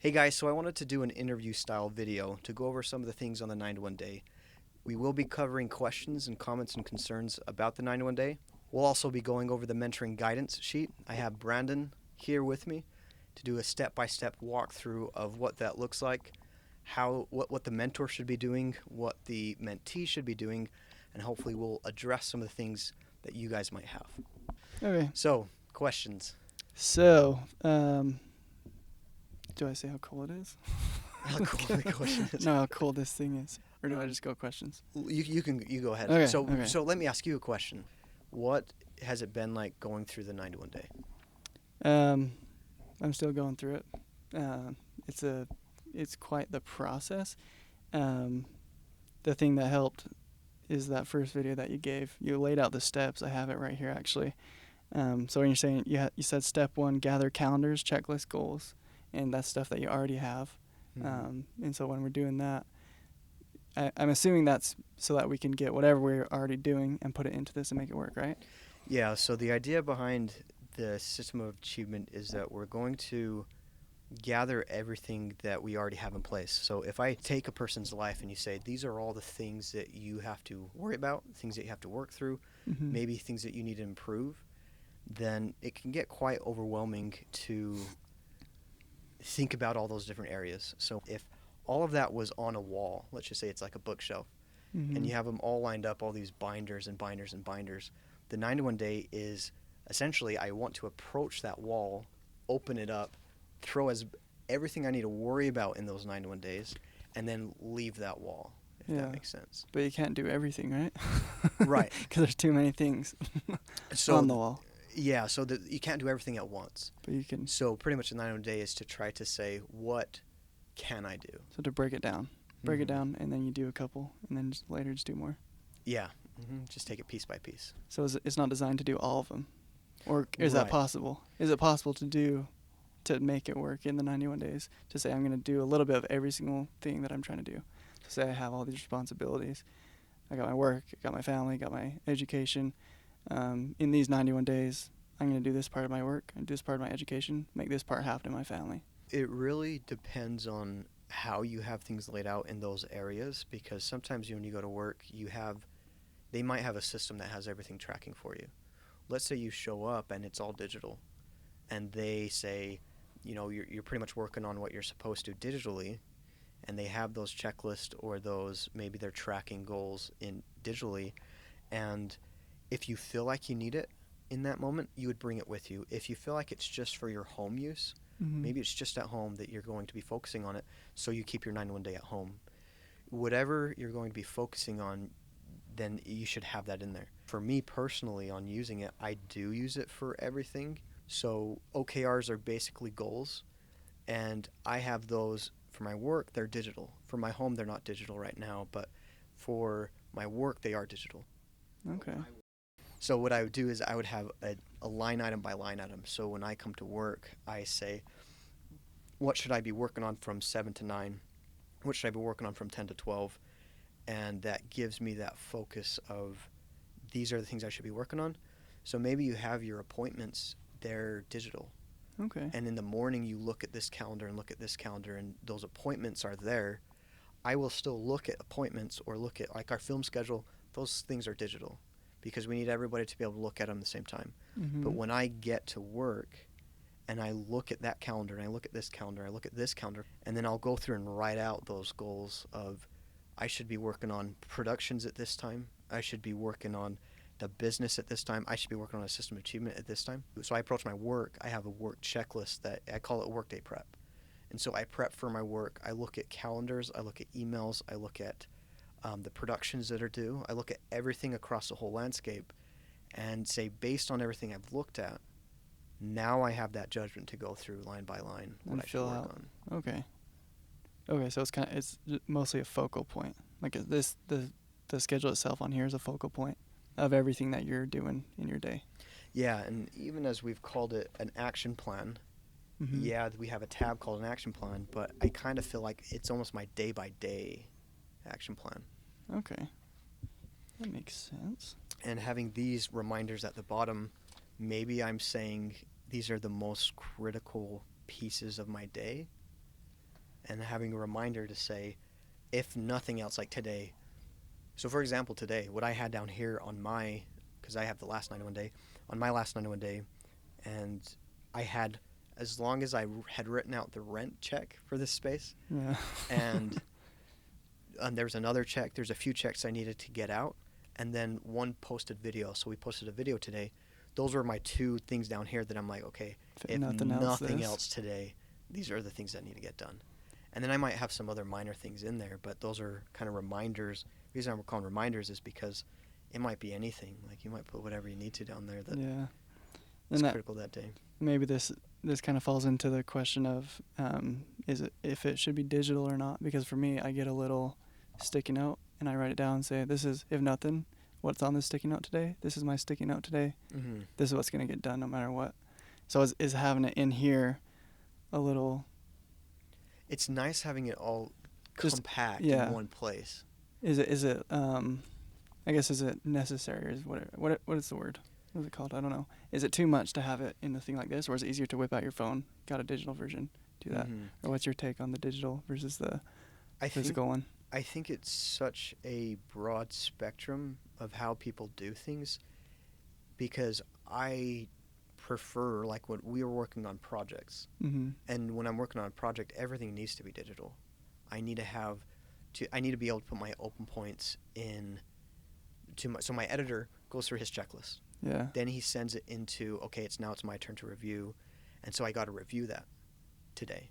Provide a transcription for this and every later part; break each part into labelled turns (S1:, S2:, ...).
S1: Hey guys, so I wanted to do an interview style video to go over some of the things on the 9 to 1 day. We will be covering questions and comments and concerns about the 9 to 1 day. We'll also be going over the mentoring guidance sheet. I have Brandon here with me to do a step-by-step walkthrough of what that looks like, what the mentor should be doing, what the mentee should be doing, and hopefully we'll address some of the things that you guys might have.
S2: Okay.
S1: So, questions.
S2: So, do I say how cool it is?
S1: How cool the question is.
S2: No, how cool this thing is. Or do I just go questions?
S1: You go ahead.
S2: Okay,
S1: So let me ask you a question. What has it been like going through the 9 to 1 day?
S2: I'm still going through it. It's quite the process. The thing that helped is that first video that you gave. You laid out the steps. I have it right here actually. So when you're saying you said step 1, gather calendars, checklist, goals, and that's stuff that you already have.
S1: Mm-hmm.
S2: And so when we're doing that, I'm assuming that's so that we can get whatever we're already doing and put it into this and make it work, right?
S1: Yeah, so the idea behind the system of achievement is that we're going to gather everything that we already have in place. So if I take a person's life and you say, these are all the things that you have to worry about, things that you have to work through,
S2: Mm-hmm.
S1: maybe things that you need to improve, then it can get quite overwhelming to think about all those different areas. So if all of that was on a wall, let's just say it's like a bookshelf,
S2: Mm-hmm.
S1: and you have them all lined up, all these binders and binders and binders, the 9 to 1 day is essentially I want to approach that wall, open it up, throw everything I need to worry about in those 9 to 1 days, and then leave that wall, if that makes sense.
S2: But you can't do everything, right?
S1: Right.
S2: Because there's too many things on the wall.
S1: Yeah, so you can't do everything at once.
S2: But you can.
S1: So pretty much the 9 to 1 day is to try to say, what can I do?
S2: So to break it down. Break it down, and then you do a couple, and then later just do more.
S1: Yeah. Just take it piece by piece.
S2: So it's not designed to do all of them? Or is that possible? Is it possible to make it work in the 91 days? To say I'm going to do a little bit of every single thing that I'm trying to do. To say I have all these responsibilities. I got my work, I got my family, got my education. In these 91 days, I'm going to do this part of my work, and do this part of my education, make this part happen in my family.
S1: It really depends on how you have things laid out in those areas, because sometimes when you go to work, they might have a system that has everything tracking for you. Let's say you show up and it's all digital, and they say, you're pretty much working on what you're supposed to digitally, and they have those checklists or those, maybe they're tracking goals in digitally, and if you feel like you need it in that moment, you would bring it with you. If you feel like it's just for your home use, maybe it's just at home that you're going to be focusing on it, so you keep your 9 to 1 day at home. Whatever you're going to be focusing on, then you should have that in there. For me personally, on using it, I do use it for everything. So OKRs are basically goals, and I have those for my work. They're digital. For my home, they're not digital right now, but for my work, they are digital.
S2: Okay.
S1: So what I would do is I would have a line item by line item. So when I come to work, I say, what should I be working on from 7 to 9? What should I be working on from 10 to 12? And that gives me that focus of these are the things I should be working on. So maybe you have your appointments, they're digital.
S2: Okay.
S1: And in the morning you look at this calendar and look at this calendar, and those appointments are there. I will still look at appointments or look at like our film schedule. Those things are digital because we need everybody to be able to look at them at the same time.
S2: Mm-hmm.
S1: But when I get to work and I look at that calendar and I look at this calendar, I look at this calendar, and then I'll go through and write out those goals of I should be working on productions at this time. I should be working on the business at this time. I should be working on a system of achievement at this time. So I approach my work. I have a work checklist that I call it workday prep. And so I prep for my work. I look at calendars. I look at emails. I look at the productions that are due. I look at everything across the whole landscape and say, based on everything I've looked at, now I have that judgment to go through line by line what I should work on.
S2: Okay, so it's mostly a focal point. Like the schedule itself on here is a focal point of everything that you're doing in your day.
S1: Yeah, and even as we've called it an action plan, we have a tab called an action plan, but I kind of feel like it's almost my day-by-day action plan.
S2: Okay, that makes sense.
S1: And having these reminders at the bottom, maybe I'm saying these are the most critical pieces of my day. and having a reminder to say, if nothing else, like today. So, for example, today, what I had down here on my, because I have the last 91 day, on my last 91 day, and I had, as long as I had written out the rent check for this space,
S2: Yeah.
S1: and there was another check, there's a few checks I needed to get out, and then one posted video. So we posted a video today. Those were my two things down here that I'm like, okay, if nothing else today, these are the things that need to get done. And then I might have some other minor things in there, but those are kind of reminders. The reason I'm calling reminders is because it might be anything. Like you might put whatever you need to down there that is critical that day.
S2: Maybe this kind of falls into the question of if it should be digital or not. Because for me, I get a little sticky note and I write it down and say, this is, if nothing, what's on this sticky note today? This is my sticky note today.
S1: Mm-hmm.
S2: This is what's going to get done no matter what. So is having it in here a little...
S1: It's nice having it all compact in one place.
S2: Is it I guess, is it necessary? Or is what is the word? What is it called? I don't know. Is it too much to have it in a thing like this, or is it easier to whip out your phone, got a digital version, do that?
S1: Mm-hmm.
S2: Or what's your take on the digital versus the physical one?
S1: I think it's such a broad spectrum of how people do things, because I prefer, like when we were working on projects,
S2: mm-hmm.
S1: and when I'm working on a project, everything needs to be digital. I need to be able to put my open points in so my editor goes through his checklist.
S2: Yeah.
S1: Then he sends it into, okay, it's my turn to review, and so I got to review that today.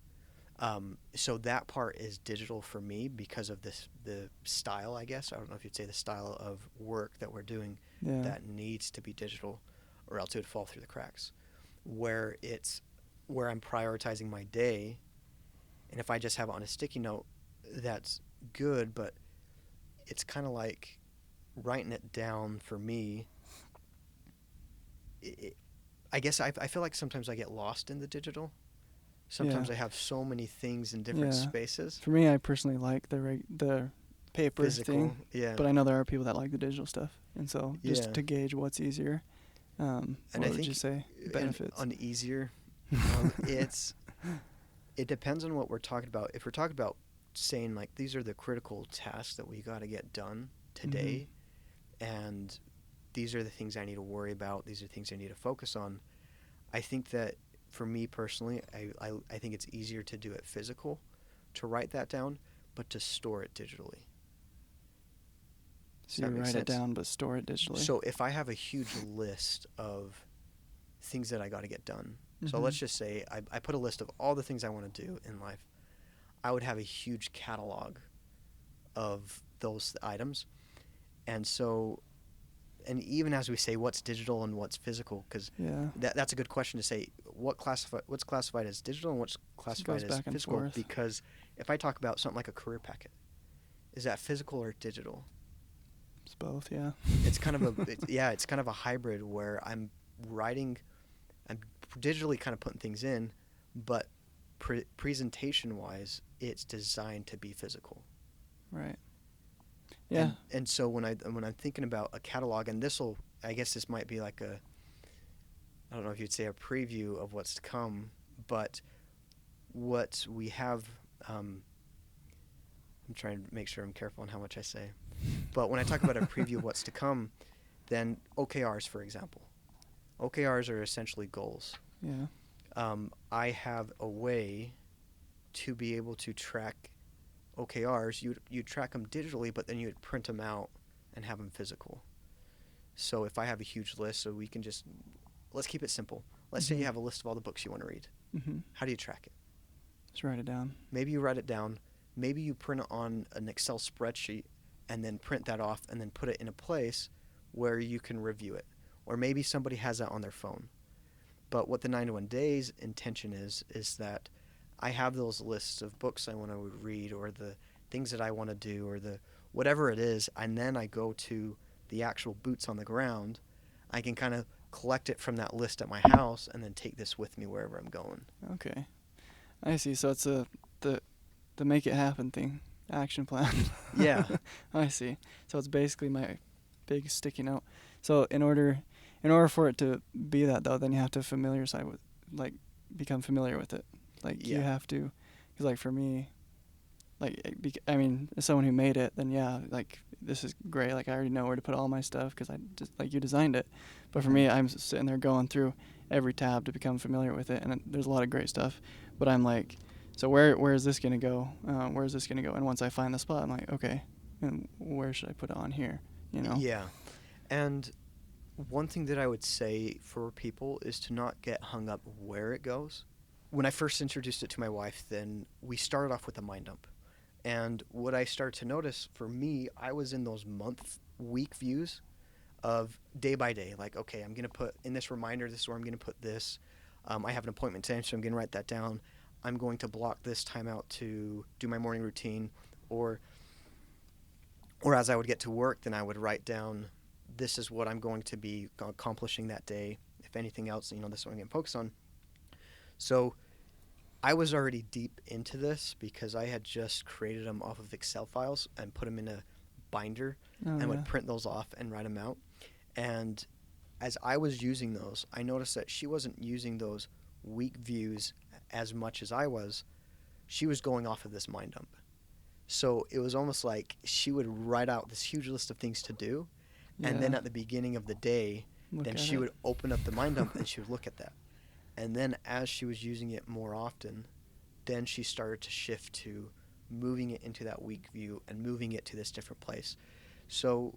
S1: So that part is digital for me because of the style, I guess. I don't know if you'd say the style of work that we're doing that needs to be digital, or else it would fall through the cracks. Where I'm prioritizing my day, and if I just have it on a sticky note, that's good, but it's kind of like writing it down for me. I guess I feel like sometimes I get lost in the digital. Sometimes I have so many things in different spaces.
S2: For me, I personally like the paper
S1: physical
S2: thing, but I know there are people that like the digital stuff, and so just to gauge what's easier. And what would you say benefits?
S1: On easier, it depends on what we're talking about. If we're talking about saying like these are the critical tasks that we got to get done today, and these are the things I need to worry about, these are things I need to focus on, I think that for me personally, I think it's easier to do it physical, to write that down, but to store it digitally.
S2: So you write it down but store it digitally.
S1: So if I have a huge list of things that I got to get done, so let's just say I put a list of all the things I want to do in life, I would have a huge catalog of those items. And so, and even as we say what's digital and what's physical, because that's a good question to say, what's classified as digital and what's classified as physical, because if I talk about something like a career packet, is that physical or digital?
S2: It's both, yeah.
S1: It's kind of it's kind of a hybrid where I'm digitally kind of putting things in, but presentation wise, it's designed to be physical.
S2: Right. Yeah.
S1: And so when I'm thinking about a catalog, and I guess this might be like I don't know if you'd say a preview of what's to come, but what we have, I'm trying to make sure I'm careful on how much I say. But when I talk about a preview of what's to come, then OKRs, for example. OKRs are essentially goals.
S2: Yeah.
S1: I have a way to be able to track OKRs. You'd track them digitally, but then you'd print them out and have them physical. So if I have a huge list, so we can let's keep it simple. Let's say you have a list of all the books you want to read.
S2: Mm-hmm.
S1: How do you track it?
S2: Just write it down.
S1: Maybe you write it down. Maybe you print it on an Excel spreadsheet and then print that off and then put it in a place where you can review it. Or maybe somebody has that on their phone. But what the 91 Days intention is that I have those lists of books I want to read, or the things that I want to do, or the whatever it is, and then I go to the actual boots on the ground. I can kind of collect it from that list at my house and then take this with me wherever I'm going.
S2: Okay. I see. So it's the make it happen thing, action plan.
S1: Yeah.
S2: I see. So it's basically my big sticky note. So in order for it to be that, though, then you have to become familiar with it. Like you have to, because like for me, I mean, as someone who made it, then yeah, like this is great. Like I already know where to put all my stuff because I just like you designed it. But for me, I'm sitting there going through every tab to become familiar with it, and there's a lot of great stuff. But I'm like, so where is this gonna go? Where is this gonna go? And once I find the spot, I'm like, okay, and where should I put it on here? You know?
S1: Yeah. And one thing that I would say for people is to not get hung up where it goes. When I first introduced it to my wife, then we started off with a mind dump. And what I started to notice for me, I was in those week views of day by day. Like, okay, I'm going to put in this reminder, this is where I'm going to put this. I have an appointment today, so I'm going to write that down. I'm going to block this time out to do my morning routine. Or as I would get to work, then I would write down, this is what I'm going to be accomplishing that day. If anything else, this is what I'm going to focus on. So I was already deep into this because I had just created them off of Excel files and put them in a binder and would print those off and write them out. And as I was using those, I noticed that she wasn't using those week views as much as I was. She was going off of this mind dump. So it was almost like she would write out this huge list of things to do. Yeah. And then at the beginning of the day, then she would open up the mind dump and she would look at that. And then as she was using it more often, then she started to shift to moving it into that week view and moving it to this different place. So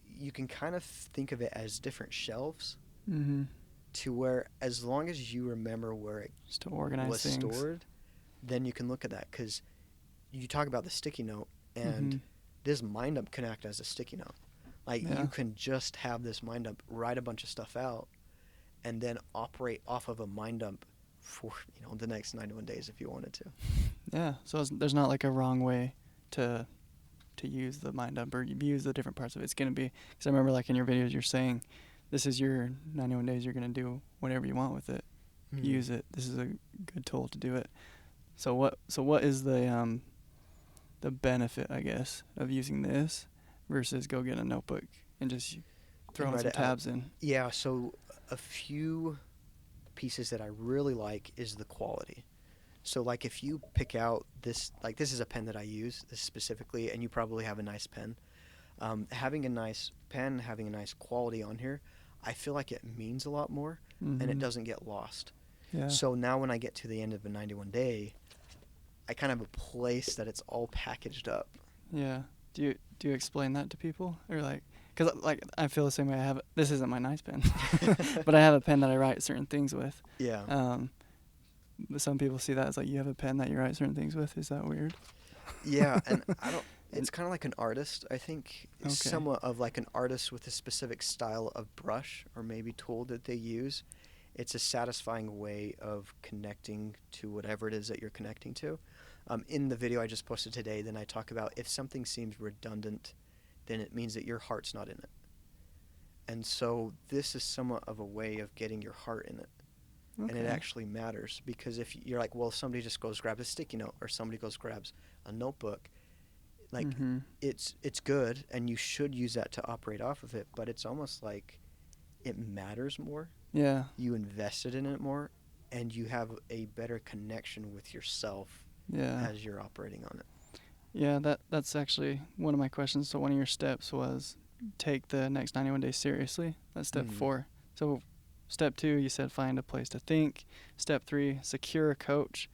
S1: you can kind of think of it as different shelves to where as long as you remember where it
S2: just to organize
S1: was
S2: things.
S1: Stored, then you can look at that. Because you talk about the sticky note, and this mind dump can act as a sticky note. Like you can just have this mind dump, write a bunch of stuff out, and then operate off of a mind dump for the next 91 days if you wanted to.
S2: Yeah, so there's not like a wrong way to use the mind dump or use the different parts of it. It's going to be, because I remember like in your videos you're saying this is your 91 days, you're going to do whatever you want with it. Use it. This is a good tool to do it. So what is the benefit, I guess, of using this versus go get a notebook and just throwing some tabs in?
S1: Yeah, so a few pieces that I really like is the quality. So like if you pick out this, like this is a pen that I use this specifically, and you probably have a nice pen. Having a nice pen, having a nice quality on here, I feel like it means a lot more and it doesn't get lost. Yeah. So now when I get to the end of a 91 day, I kind of have a place that it's all packaged up.
S2: Yeah. Do you explain that to people, or like, because like I feel the same way. This isn't my nice pen, but I have a pen that I write certain things with.
S1: Yeah.
S2: But some people see that as like, you have a pen that you write certain things with. Is that weird?
S1: Yeah, and it's kind of like an artist. I think somewhat of like an artist with a specific style of brush or maybe tool that they use. It's a satisfying way of connecting to whatever it is that you're connecting to. In the video I just posted today, then I talk about if something seems redundant, then it means that your heart's not in it. And so this is somewhat of a way of getting your heart in it. Okay. And it actually matters, because if you're like, well, if somebody just goes grabs a sticky note or somebody goes grabs a notebook, like it's good and you should use that to operate off of it, but it's almost like it matters more.
S2: Yeah.
S1: You invested in it more and you have a better connection with yourself as you're operating on it.
S2: Yeah, that's actually one of my questions. So one of your steps was take the next 91 days seriously. That's step 4. So step 2, you said find a place to think. Step 3, secure a coach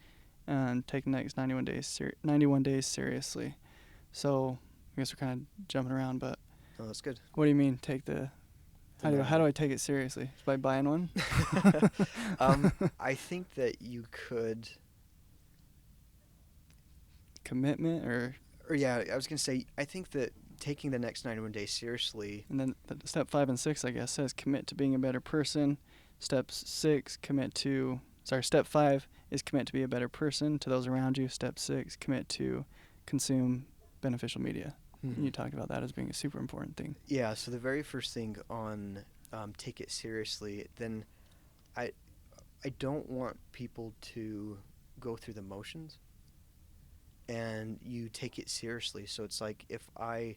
S2: and take the next 91 days seriously. So I guess we're kind of jumping around, but
S1: oh, that's good.
S2: What do you mean take how do I take it seriously? Just by buying one?
S1: I think that you could
S2: commitment or
S1: yeah, I was going to say, I think that taking the next 91 days seriously.
S2: And then step 5 and 6, I guess, says commit to being a better person. Step 5 is commit to be a better person to those around you. Step 6, commit to consume beneficial media. And you talked about that as being a super important thing.
S1: Yeah, so the very first thing on take it seriously, then I don't want people to go through the motions. And you take it seriously. So it's like, if I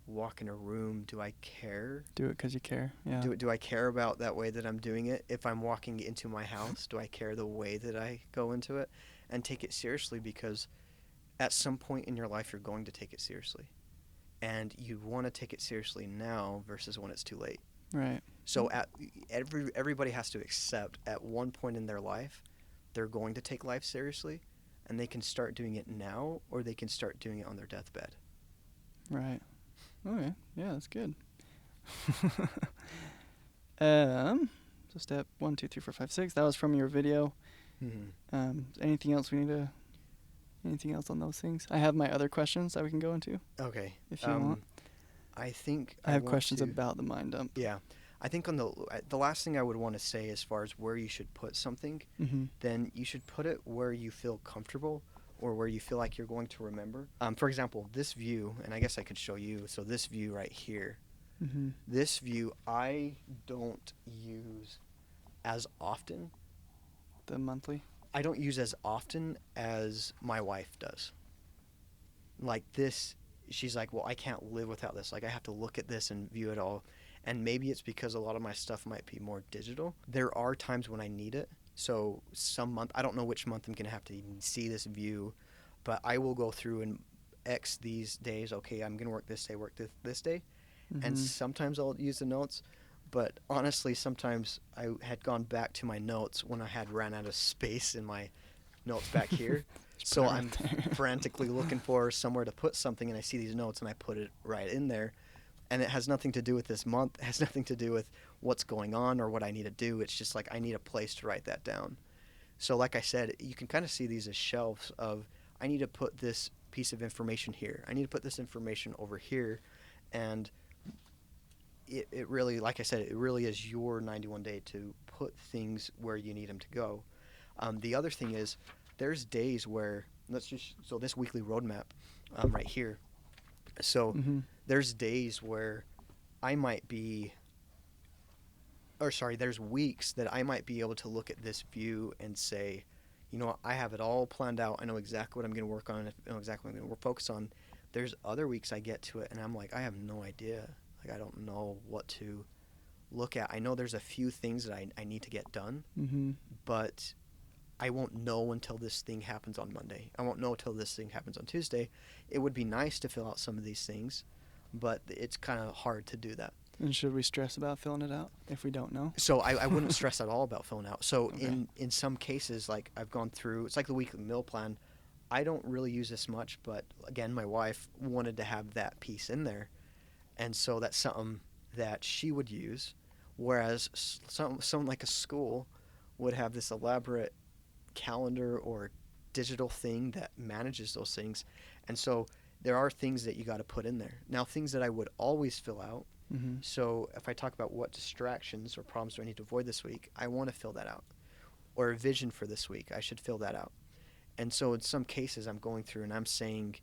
S1: walk in a room, do I care?
S2: Do it because you care. Yeah.
S1: Do I care about that way that I'm doing it? If I'm walking into my house, do I care the way that I go into it? And take it seriously, because at some point in your life, you're going to take it seriously. And you want to take it seriously now versus when it's too late.
S2: Right.
S1: So everybody has to accept at one point in their life, they're going to take life seriously, and they can start doing it now, or they can start doing it on their deathbed.
S2: Right. Okay. Yeah, that's good. So step 1, 2, 3, 4, 5, 6. That was from your video. Anything else Anything else on those things? I have my other questions that we can go into.
S1: Okay.
S2: If you want.
S1: I think
S2: I have questions about the mind dump.
S1: Yeah. I think on the last thing I would want to say as far as where you should put something, then you should put it where you feel comfortable or where you feel like you're going to remember. For example, this view, and I guess I could show you. So this view right here, this view I don't use as often.
S2: The monthly?
S1: I don't use as often as my wife does. Like this, she's like, well, I can't live without this. Like I have to look at this and view it all. And maybe it's because a lot of my stuff might be more digital. There are times when I need it. So some month, I don't know which month I'm going to have to even see this view, but I will go through and X these days. Okay, I'm going to work this day, this day. And sometimes I'll use the notes. But honestly, sometimes I had gone back to my notes when I had ran out of space in my notes back here. So I'm frantically looking for somewhere to put something, and I see these notes, and I put it right in there. And it has nothing to do with this month. It has nothing to do with what's going on or what I need to do. It's just like I need a place to write that down. So like I said, you can kind of see these as shelves of I need to put this piece of information here. I need to put this information over here. And it really, like I said, it really is your 91 day to put things where you need them to go. The other thing is there's days where, so this weekly roadmap right here. So there's days where I might be, there's weeks that I might be able to look at this view and say, you know what, I have it all planned out. I know exactly what I'm going to work on. I know exactly what I'm going to focus on. There's other weeks I get to it and I'm like, I have no idea. Like, I don't know what to look at. I know there's a few things that I need to get done, but I won't know until this thing happens on Monday. I won't know until this thing happens on Tuesday. It would be nice to fill out some of these things, but it's kind of hard to do that.
S2: And should we stress about filling it out if we don't know?
S1: So I wouldn't stress at all about filling out. So in some cases, like I've gone through, it's like the weekly meal plan. I don't really use this much, but again, my wife wanted to have that piece in there. And so that's something that she would use, whereas someone like a school would have this elaborate calendar or digital thing that manages those things. And so there are things that you got to put in there. Now, things that I would always fill out. So if I talk about what distractions or problems do I need to avoid this week, I want to fill that out. Or a vision for this week, I should fill that out. And so in some cases, I'm going through and I'm saying,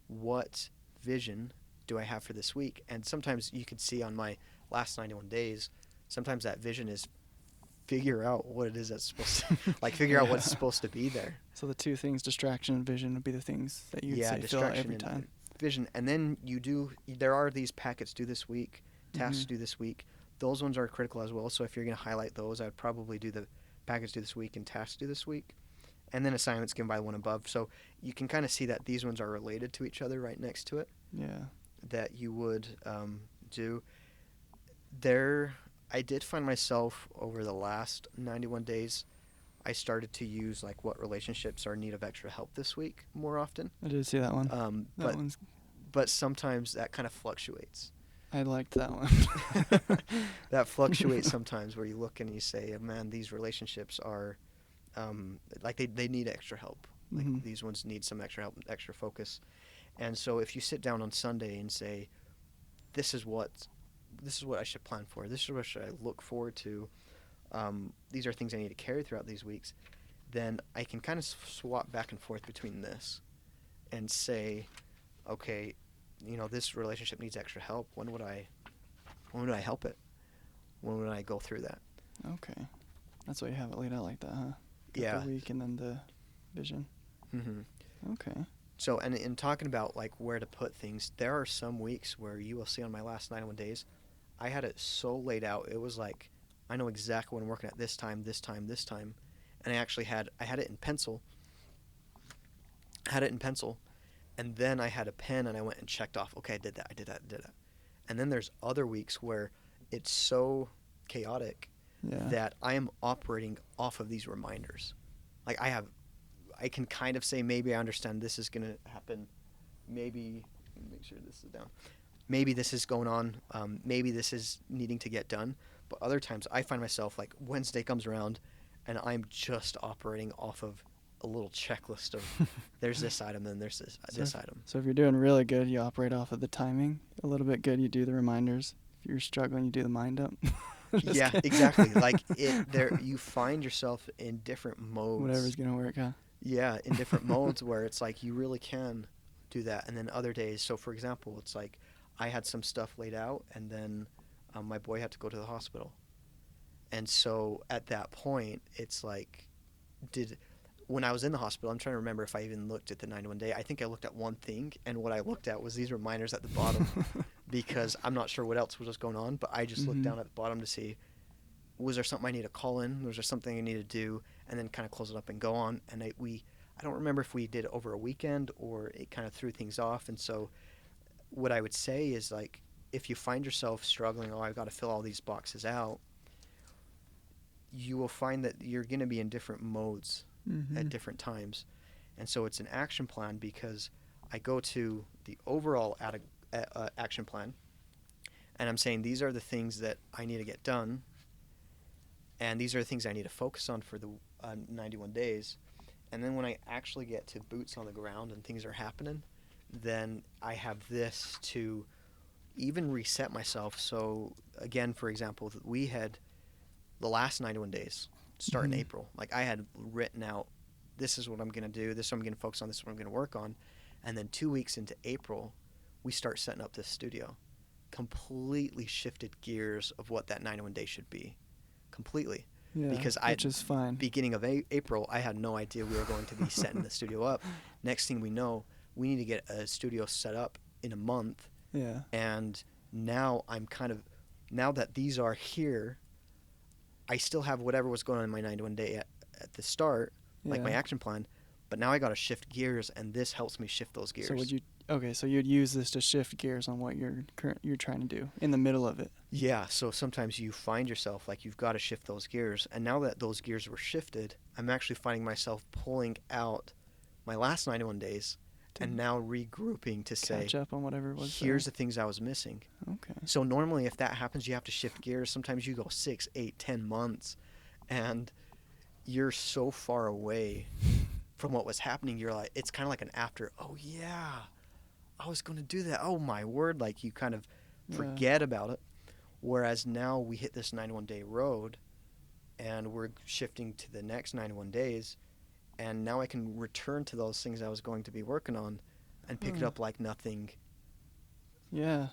S1: what vision do I have for this week? And sometimes you could see on my last 91 days, sometimes that vision is figure out what it is that's supposed to, like figure out what's supposed to be there.
S2: So the two things, distraction and vision, would be the things that you'd say fill out every time.
S1: Vision. And then there are these packets due this week, tasks due this week. Those ones are critical as well. So if you're going to highlight those, I would probably do the packets due this week and tasks due this week. And then assignments given by the one above. So you can kind of see that these ones are related to each other right next to it.
S2: Yeah.
S1: That you would do. I did find myself over the last 91 days, I started to use like what relationships are in need of extra help this week more often.
S2: I did see that one.
S1: But sometimes that kind of fluctuates.
S2: I liked that one.
S1: That fluctuates sometimes where you look and you say, oh, man, these relationships are like they need extra help. Like these ones need some extra help, extra focus. And so if you sit down on Sunday and say, this is what I should plan for, this is what I look forward to, these are things I need to carry throughout these weeks, then I can kind of swap back and forth between this and say, okay, you know, this relationship needs extra help. When would I help it? When would I go through that?
S2: Okay. That's why you have it laid out like that, huh?
S1: Yeah.
S2: The week and then the vision. Okay.
S1: So, and in talking about like where to put things, there are some weeks where you will see on my last 91 days, I had it so laid out. It was like, I know exactly what I'm working at this time. And I had it in pencil. And then I had a pen and I went and checked off, okay, I did that, I did that, I did that. And then there's other weeks where it's so chaotic
S2: Yeah.
S1: that I am operating off of these reminders. Like I can kind of say, maybe I understand this is going to happen. Maybe, make sure this is down. Maybe this is going on. Maybe this is needing to get done. But other times I find myself like Wednesday comes around and I'm just operating off of a little checklist of there's this item, then there's this item.
S2: So if you're doing really good, you operate off of the timing. A little bit good, you do the reminders. If you're struggling, you do the mind up.
S1: Yeah,
S2: kidding.
S1: exactly. Like you find yourself in different modes.
S2: Whatever's gonna work, huh?
S1: Yeah, in different modes where it's like you really can do that. And then other days, so for example, it's like I had some stuff laid out and then my boy had to go to the hospital. And so at that point, it's like, when I was in the hospital, I'm trying to remember if I even looked at the 91 day. I think I looked at one thing, and what I looked at was these reminders at the bottom because I'm not sure what else was going on, but I just looked down at the bottom to see, was there something I need to call in? Was there something I need to do? And then kind of close it up and go on. And I don't remember if we did it over a weekend or it kind of threw things off. And so what I would say is, like, if you find yourself struggling, oh, I've got to fill all these boxes out, you will find that you're going to be in different modes at different times. And so it's an action plan because I go to the overall action plan and I'm saying these are the things that I need to get done and these are the things I need to focus on for the 91 days. And then when I actually get to boots on the ground and things are happening, then I have this to even reset myself. So again, for example, we had the last 91 days start in April. Like I had written out, this is what I'm going to do, this is what I'm going to focus on, this is what I'm going to work on. And then 2 weeks into April, we start setting up this studio. Completely shifted gears of what that 91 day should be. Completely.
S2: Yeah,
S1: because
S2: which is fine.
S1: Beginning of April, I had no idea we were going to be setting the studio up. Next thing we know, we need to get a studio set up in a month.
S2: Yeah.
S1: And now now that these are here, I still have whatever was going on in my 91 day at the start, like my action plan, but now I got to shift gears, and this helps me shift those gears.
S2: So you'd use this to shift gears on what you're trying to do in the middle of it.
S1: Yeah, so sometimes you find yourself like you've got to shift those gears, and now that those gears were shifted, I'm actually finding myself pulling out my last 91 days and now regrouping to say,
S2: catch up on whatever it was.
S1: Here's the things I was missing.
S2: Okay.
S1: So normally if that happens, you have to shift gears. Sometimes you go 6, 8, 10 months, and you're so far away from what was happening. You're like, it's kind of like an after, oh yeah, I was going to do that. Oh my word. Like you kind of forget about it. Whereas now we hit this 91 day road and we're shifting to the next 91 days. And now I can return to those things I was going to be working on and pick it up like nothing.
S2: Yeah.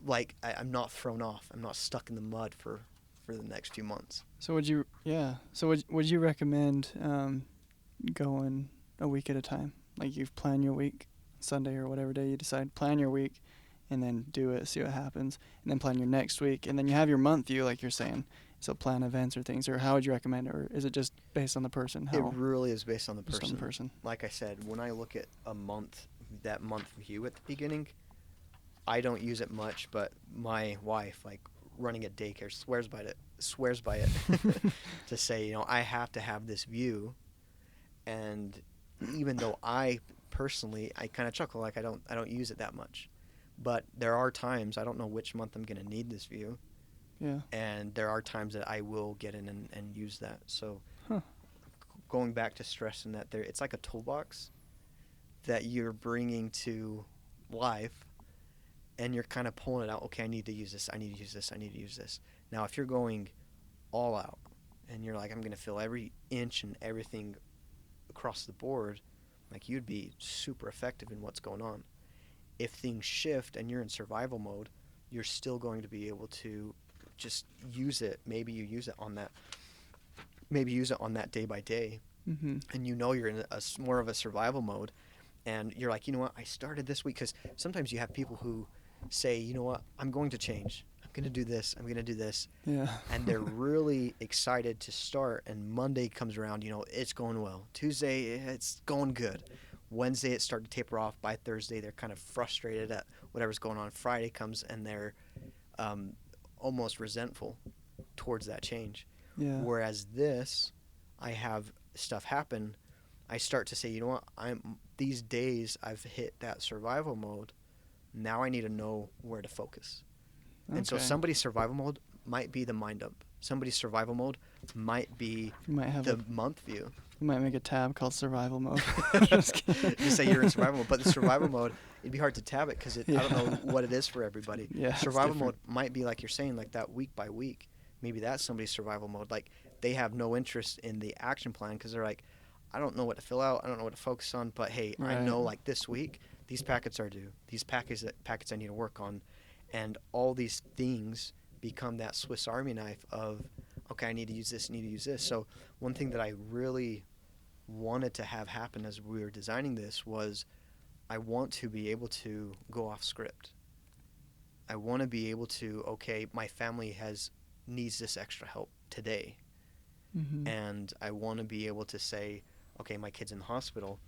S1: Like I'm not thrown off. I'm not stuck in the mud for the next few months.
S2: So would you recommend going a week at a time? Like you plan your week, Sunday or whatever day you decide, plan your week and then do it, see what happens, and then plan your next week. And then you have your month view, like you're saying. So plan events or things, or how would you recommend it? Or is it just based on the person?
S1: It really is based on the person.
S2: Based on the person.
S1: Like I said, when I look at that month view at the beginning, I don't use it much, but my wife, like running a daycare, swears by it to say, I have to have this view. And even though I personally, I kind of chuckle, like I don't use it that much. But there are times, I don't know which month I'm going to need this view.
S2: Yeah.
S1: And there are times that I will get in and use that. So going back to stressing that it's like a toolbox that you're bringing to life, and you're kind of pulling it out. Okay, I need to use this. I need to use this. I need to use this. Now, if you're going all out and you're like, I'm going to fill every inch and everything across the board, like you'd be super effective in what's going on. If things shift and you're in survival mode, you're still going to be able to just use it. Maybe you use it on that day by day, and you're in more of a survival mode, and you're like, I started this week, because sometimes you have people who say, I'm going to change. I'm going to do this. I'm going to do this.
S2: Yeah.
S1: And they're really excited to start, and Monday comes around, it's going well. Tuesday, it's going good. Wednesday it started to taper off. By Thursday they're kind of frustrated at whatever's going on. Friday comes and they're um, almost resentful towards that change.
S2: Yeah.
S1: Whereas this, I have stuff happen. I start to say, you know what? These days I've hit that survival mode. Now I need to know where to focus.
S2: Okay.
S1: And so somebody's survival mode might be the mind dump. Somebody's survival mode might be
S2: You might have
S1: the month view.
S2: You might make a tab called survival mode.
S1: Just say you're in survival mode, but the survival mode, it'd be hard to tab it because I don't know what it is for everybody.
S2: Yeah,
S1: survival mode might be like you're saying, like that week by week. Maybe that's somebody's survival mode. Like they have no interest in the action plan because they're like, I don't know what to fill out. I don't know what to focus on. But hey,
S2: Right.
S1: I know like this week these packets are due. These packets I need to work on, and all these things become that Swiss Army knife of, okay, I need to use this. Need to use this. So one thing that I really wanted to have happen as we were designing this was I want to be able to go off script. I want to be able to, okay, my family needs this extra help today.
S2: Mm-hmm.
S1: And I want to be able to say, okay, my kid's in the hospital,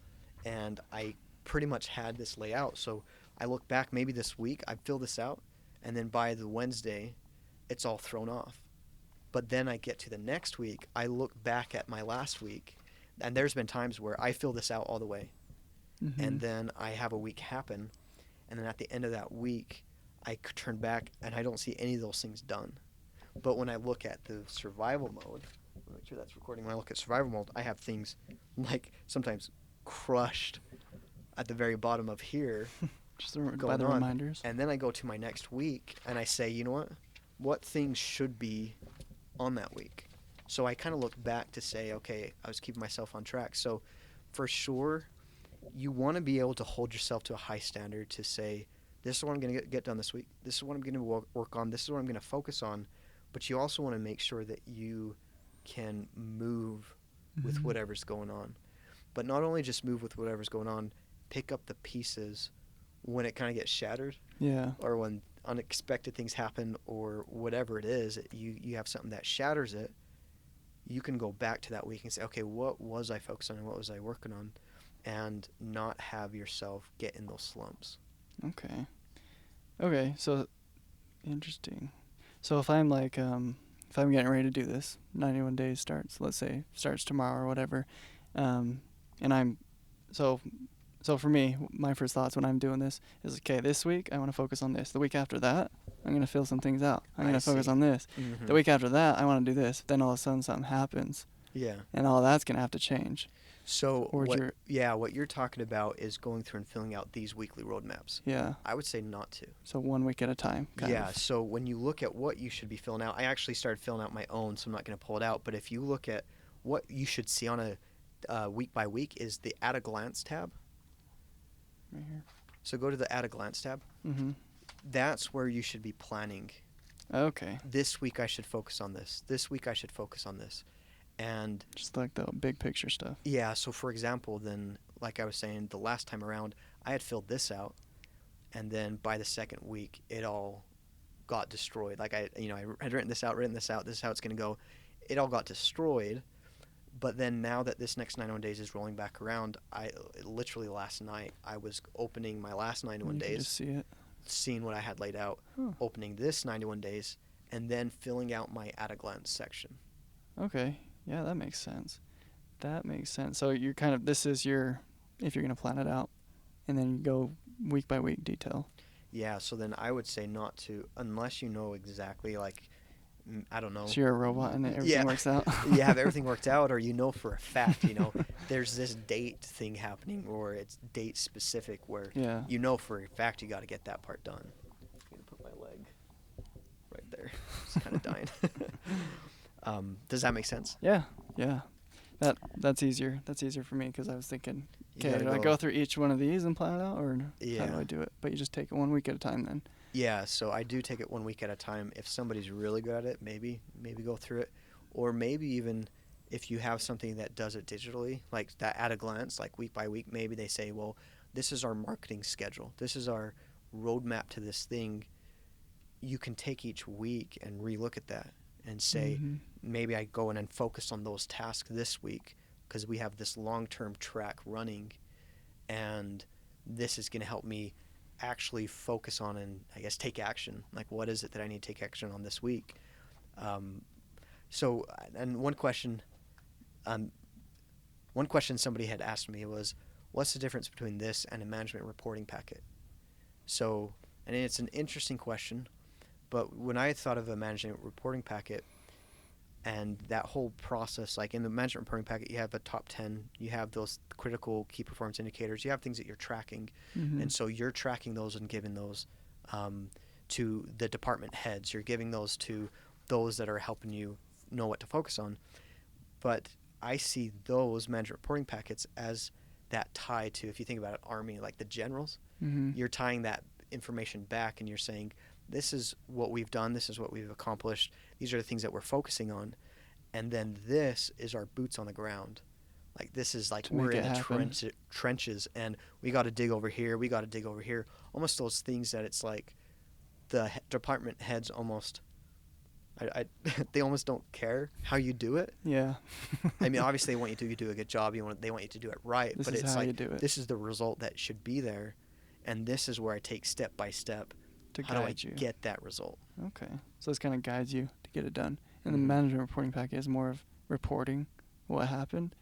S1: and I pretty much had this layout. So I look back maybe this week, I fill this out, and then by the Wednesday, it's all thrown off. But then I get to the next week, I look back at my last week, and there's been times where I fill this out all the way,
S2: Mm-hmm.
S1: and then I have a week happen, and then at the end of that week, I turn back and I don't see any of those things done. But when I look at the survival mode, make sure that's recording. When I look at survival mode, I have things like sometimes crushed at the very bottom of here.
S2: Just by the reminders.
S1: And then I go to my next week and I say, you know what things should be on that week? So I kind of look back to say, okay, I was keeping myself on track. So for sure, you want to be able to hold yourself to a high standard to say, this is what I'm going to get done this week. This is what I'm going to work on. This is what I'm going to focus on. But you also want to make sure that you can move with
S2: Mm-hmm.
S1: whatever's going on. But not only just move with whatever's going on, pick up the pieces when it kind of gets shattered.
S2: Yeah.
S1: Or when unexpected things happen or whatever it is, you have something that shatters it. You can go back to that week and say, okay, what was I focusing on? What was I working on? And not have yourself get in those slumps.
S2: Okay, so interesting. So if I'm like, if I'm getting ready to do this, 91 days starts, let's say, starts tomorrow or whatever, and so for me, my first thoughts when I'm doing this is, okay, this week I want to focus on this. The week after that, I'm going to fill some things out. I'm going to focus on this.
S1: Mm-hmm.
S2: The week after that, I want to do this. Then all of a sudden something happens.
S1: Yeah.
S2: And all that's going to have to change.
S1: So
S2: Or
S1: what you're talking about is going through and filling out these weekly roadmaps.
S2: Yeah.
S1: I would say not to.
S2: So 1 week at a time. Kind of.
S1: So when you look at what you should be filling out, I actually started filling out my own, so I'm not going to pull it out. But if you look at what you should see on a week by week is the at a glance tab.
S2: Right here.
S1: So go to the at a glance tab.
S2: Mm-hmm.
S1: That's where you should be planning.
S2: Okay.
S1: This week I should focus on this. This week I should focus on this. And
S2: Just like the big picture stuff.
S1: yeah, so for example, then like I was saying, the last time around, I had filled this out, and then by the second week, it all got destroyed. Like I had written this out, this is how it's going to go. It all got destroyed. But then now that this next 91 days is rolling back around, literally last night, I was opening my last 91
S2: You can
S1: days,
S2: just see it.
S1: seeing what I had laid out, opening this 91 days, and then filling out my at a glance section.
S2: Okay. Yeah, that makes sense. So you're this is your, if you're going to plan it out, and then you go week by week detail.
S1: Yeah, so then I would say not to, unless you know exactly, like, I don't know.
S2: So you're a robot and everything works out?
S1: You have everything worked out, or you know for a fact, there's this date thing happening, or it's date specific where you know for a fact you got to get that part done. I'm going to put my leg right there. It's kind of dying. Does that make sense?
S2: Yeah. That's easier. That's easier for me because I was thinking, okay, do I go through each one of these and plan it out, or how do I do it? But you just take it 1 week at a time then.
S1: Yeah, so I do take it 1 week at a time. If somebody's really good at it, maybe go through it. Or maybe even if you have something that does it digitally, like that at a glance, like week by week, maybe they say, well, this is our marketing schedule. This is our roadmap to this thing. You can take each week and relook at that and say, maybe I go in and focus on those tasks this week because we have this long-term track running, and this is going to help me actually focus on and I guess take action. Like, what is it that I need to take action on this week? Um, so, and um, one question somebody had asked me was, what's the difference between this and a management reporting packet? So, and it's an interesting question, but when I thought of a management reporting packet and that whole process, like in the management reporting packet, you have a top 10, you have those critical key performance indicators, you have things that you're tracking.
S2: Mm-hmm.
S1: And so you're tracking those and giving those to the department heads. You're giving those to those that are helping you know what to focus on. But I see those management reporting packets as that tie to, if you think about it, Army, like the generals,
S2: Mm-hmm.
S1: you're tying that information back and you're saying, this is what we've done, this is what we've accomplished, these are the things that we're focusing on, and then this is our boots on the ground. Like, this is like
S2: To
S1: we're
S2: make
S1: in
S2: it
S1: the
S2: happen.
S1: trenches and we got to dig over here, we got to dig over here. Almost those things that it's like the department heads almost, they almost don't care how you do it.
S2: Yeah.
S1: I mean, obviously they want you to do a good job. They want you to do it right.
S2: This
S1: But
S2: is
S1: it's
S2: how
S1: like,
S2: you do it.
S1: this is the result that should be there, and this is where I take step by step.
S2: To
S1: How do I
S2: guide you.
S1: get that result?
S2: Okay. So this kind of guides you to get it done. And the
S1: Mhm.
S2: management reporting packet is more of reporting what happened.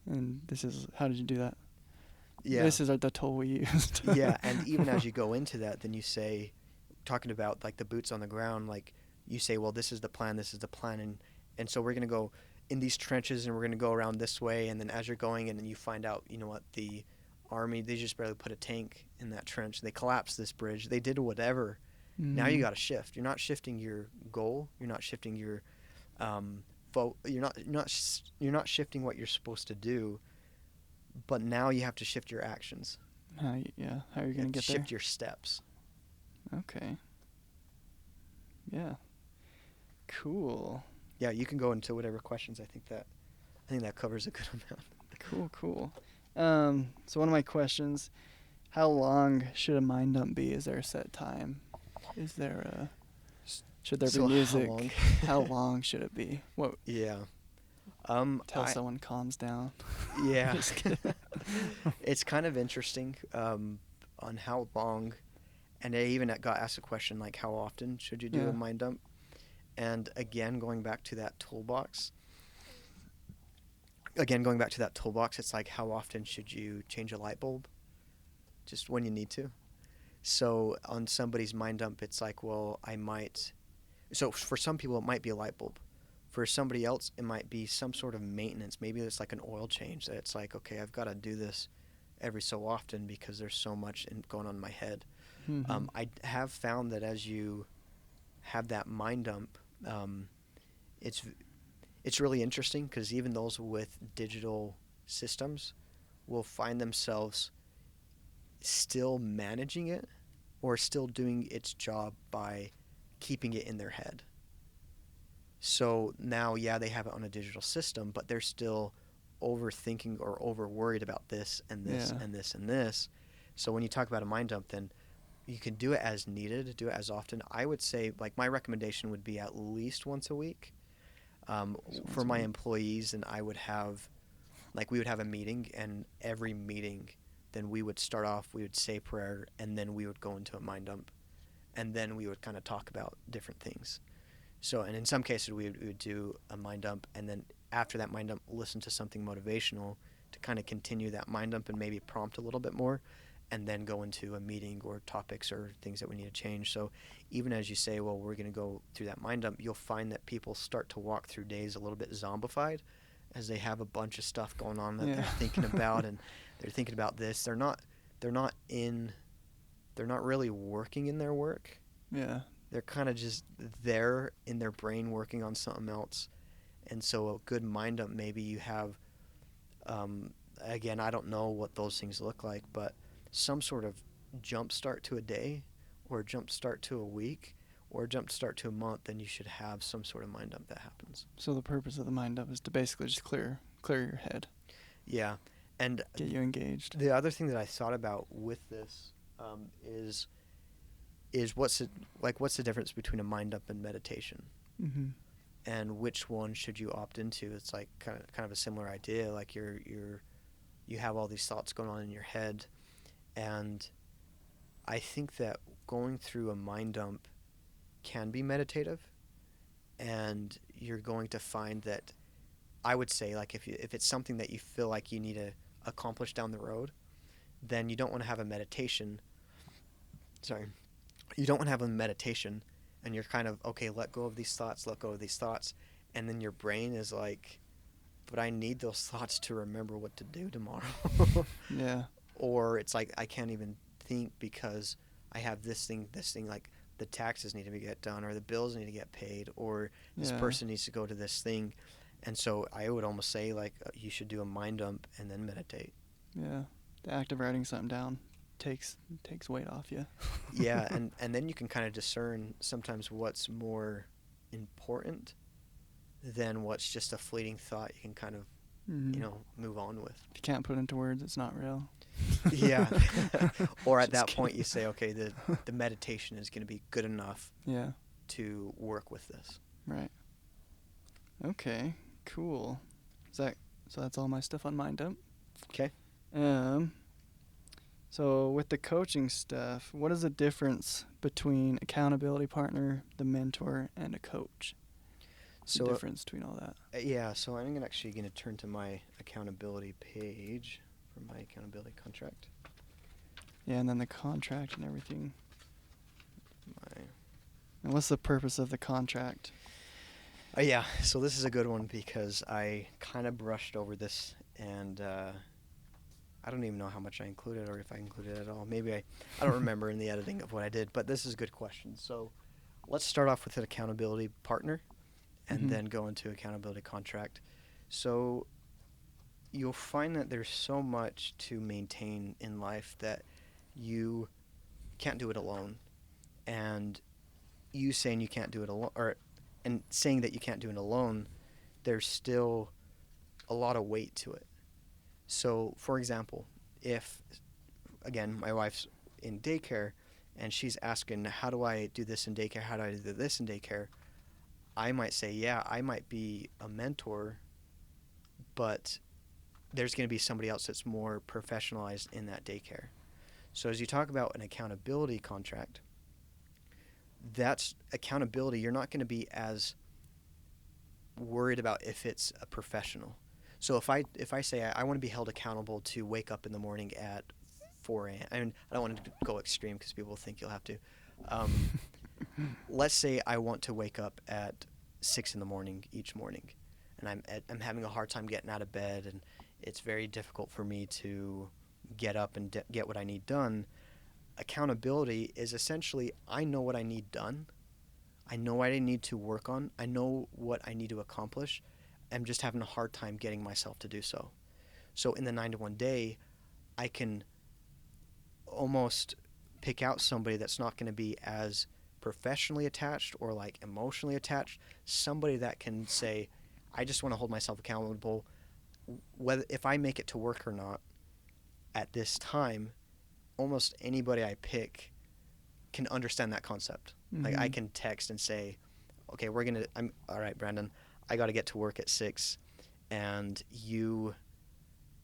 S2: And this is, how did you do that?
S1: Yeah.
S2: This is the tool we used.
S1: Yeah, and even as you go into that, then you say, talking about like the boots on the ground, like you say, well, this is the plan, and so we're gonna go in these trenches, and we're gonna go around this way, and then as you're going, and then you find out, you know what, the Army, they just barely put a tank in that trench, they collapsed this bridge, they did whatever. Now you got to shift. You're not shifting your goal. You're not shifting your you're not shifting what you're supposed to do. But now you have to shift your actions.
S2: How are you
S1: You
S2: going to
S1: have to
S2: get there?
S1: shift your steps.
S2: Okay. Yeah. Cool.
S1: Yeah, you can go into whatever questions. I think that covers a good amount.
S2: Cool. So one of my questions, how long should a mind dump be? Is there a set time? Is there a should there be
S1: So
S2: music?
S1: how long?
S2: How long should it be? What
S1: Yeah.
S2: tell someone calms down.
S1: Yeah.
S2: Just kidding.
S1: It's kind of interesting on how long, and I even got asked a question like, how often should you do
S2: Yeah.
S1: a mind dump? And again, going back to that toolbox, it's like, how often should you change a light bulb? Just when you need to. So on somebody's mind dump, it's like, well, so for some people, it might be a light bulb. For somebody else, it might be some sort of maintenance. Maybe it's like an oil change that it's like, okay, I've got to do this every so often because there's so much going on in my head.
S2: Mm-hmm.
S1: I have found that as you have that mind dump, it's really interesting because even those with digital systems will find themselves still managing it or still doing its job by keeping it in their head. So now, yeah, they have it on a digital system, but they're still overthinking or over worried about this and this
S2: Yeah.
S1: and this and this. So when you talk about a mind dump, then you can do it as needed, do it as often. I would say, like, my recommendation would be at least once a week. For my employees, and we would have a meeting, and every meeting, then we would start off, we would say prayer, and then we would go into a mind dump, and then we would kind of talk about different things. So, and in some cases, we would do a mind dump, and then after that mind dump, listen to something motivational to kind of continue that mind dump and maybe prompt a little bit more, and then go into a meeting or topics or things that we need to change. So even as you say, well, we're going to go through that mind dump, you'll find that people start to walk through days a little bit zombified as they have a bunch of stuff going on that they're thinking about, and they're thinking about this. They're not really working in their work.
S2: Yeah.
S1: They're kind of just there in their brain working on something else. And so a good mind dump, maybe you have, again, I don't know what those things look like, but some sort of jump start to a day or jump start to a week or jump start to a month, then you should have some sort of mind dump that happens.
S2: So the purpose of the mind dump is to basically just clear your head.
S1: Yeah. And
S2: get you engaged.
S1: The other thing that I thought about with this is what's the difference between a mind dump and meditation?
S2: Mm-hmm.
S1: And which one should you opt into? It's like kind of a similar idea. Like you're you have all these thoughts going on in your head. And I think that going through a mind dump can be meditative, and you're going to find that, I would say, like, if it's something that you feel like you need to accomplish down the road, then you don't want to have a meditation. Sorry, you don't want to have a meditation, and you're kind of, okay, let go of these thoughts, let go of these thoughts, and then your brain is like, but I need those thoughts to remember what to do tomorrow.
S2: Yeah.
S1: Or it's like, I can't even think because I have this thing, like the taxes need to be get done, or the bills need to get paid, or this
S2: Yeah.
S1: person needs to go to this thing. And so I would almost say, like, you should do a mind dump and then meditate.
S2: Yeah. The act of writing something down takes weight off you.
S1: Yeah, and then you can kind of discern sometimes what's more important than what's just a fleeting thought you can kind of, move on with.
S2: If you can't put it into words, it's not real.
S1: Yeah. Or at
S2: Just
S1: that
S2: kidding.
S1: point you say, okay, the meditation is going to be good enough
S2: Yeah.
S1: to work with this.
S2: Right. Okay. Cool. So that's all my stuff on Mind Dump.
S1: Okay.
S2: So with the coaching stuff, what is the difference between accountability partner, the mentor, and a coach?
S1: So
S2: The difference between all that.
S1: Yeah, so I'm actually going to turn to my accountability page for my accountability contract.
S2: Yeah, and then the contract and everything.
S1: My
S2: And what's the purpose of the contract?
S1: Yeah, so this is a good one because I kind of brushed over this, and I don't even know how much I included or if I included it at all. Maybe I don't remember in the editing of what I did, but this is a good question. So let's start off with an accountability partner and then go into accountability contract. So you'll find that there's so much to maintain in life that you can't do it alone. And you saying you can't do it alone, and saying that you can't do it alone, there's still a lot of weight to it. So, for example, if, again, my wife's in daycare and she's asking, how do I do this in daycare? How do I do this in daycare? I might say, yeah, I might be a mentor, but there's going to be somebody else that's more professionalized in that daycare. So as you talk about an accountability contract, that's accountability. You're not going to be as worried about if it's a professional. So if I say I want to be held accountable to wake up in the morning at 4 a.m. I mean, I don't want to go extreme because people think you'll have to. Let's say I want to wake up at 6 in the morning each morning, and I'm having a hard time getting out of bed, and it's very difficult for me to get up and get what I need done. Accountability is essentially, I know what I need done. I know what I need to work on. I know what I need to accomplish. I'm just having a hard time getting myself to do so. So in the 9 to 1 day, I can almost pick out somebody that's not going to be as professionally attached or like emotionally attached, somebody that can say, I just want to hold myself accountable, whether if I make it to work or not at this time. Almost anybody I pick can understand that concept. Like I can text and say, okay, I'm all right, Brandon, I got to get to work at 6 and you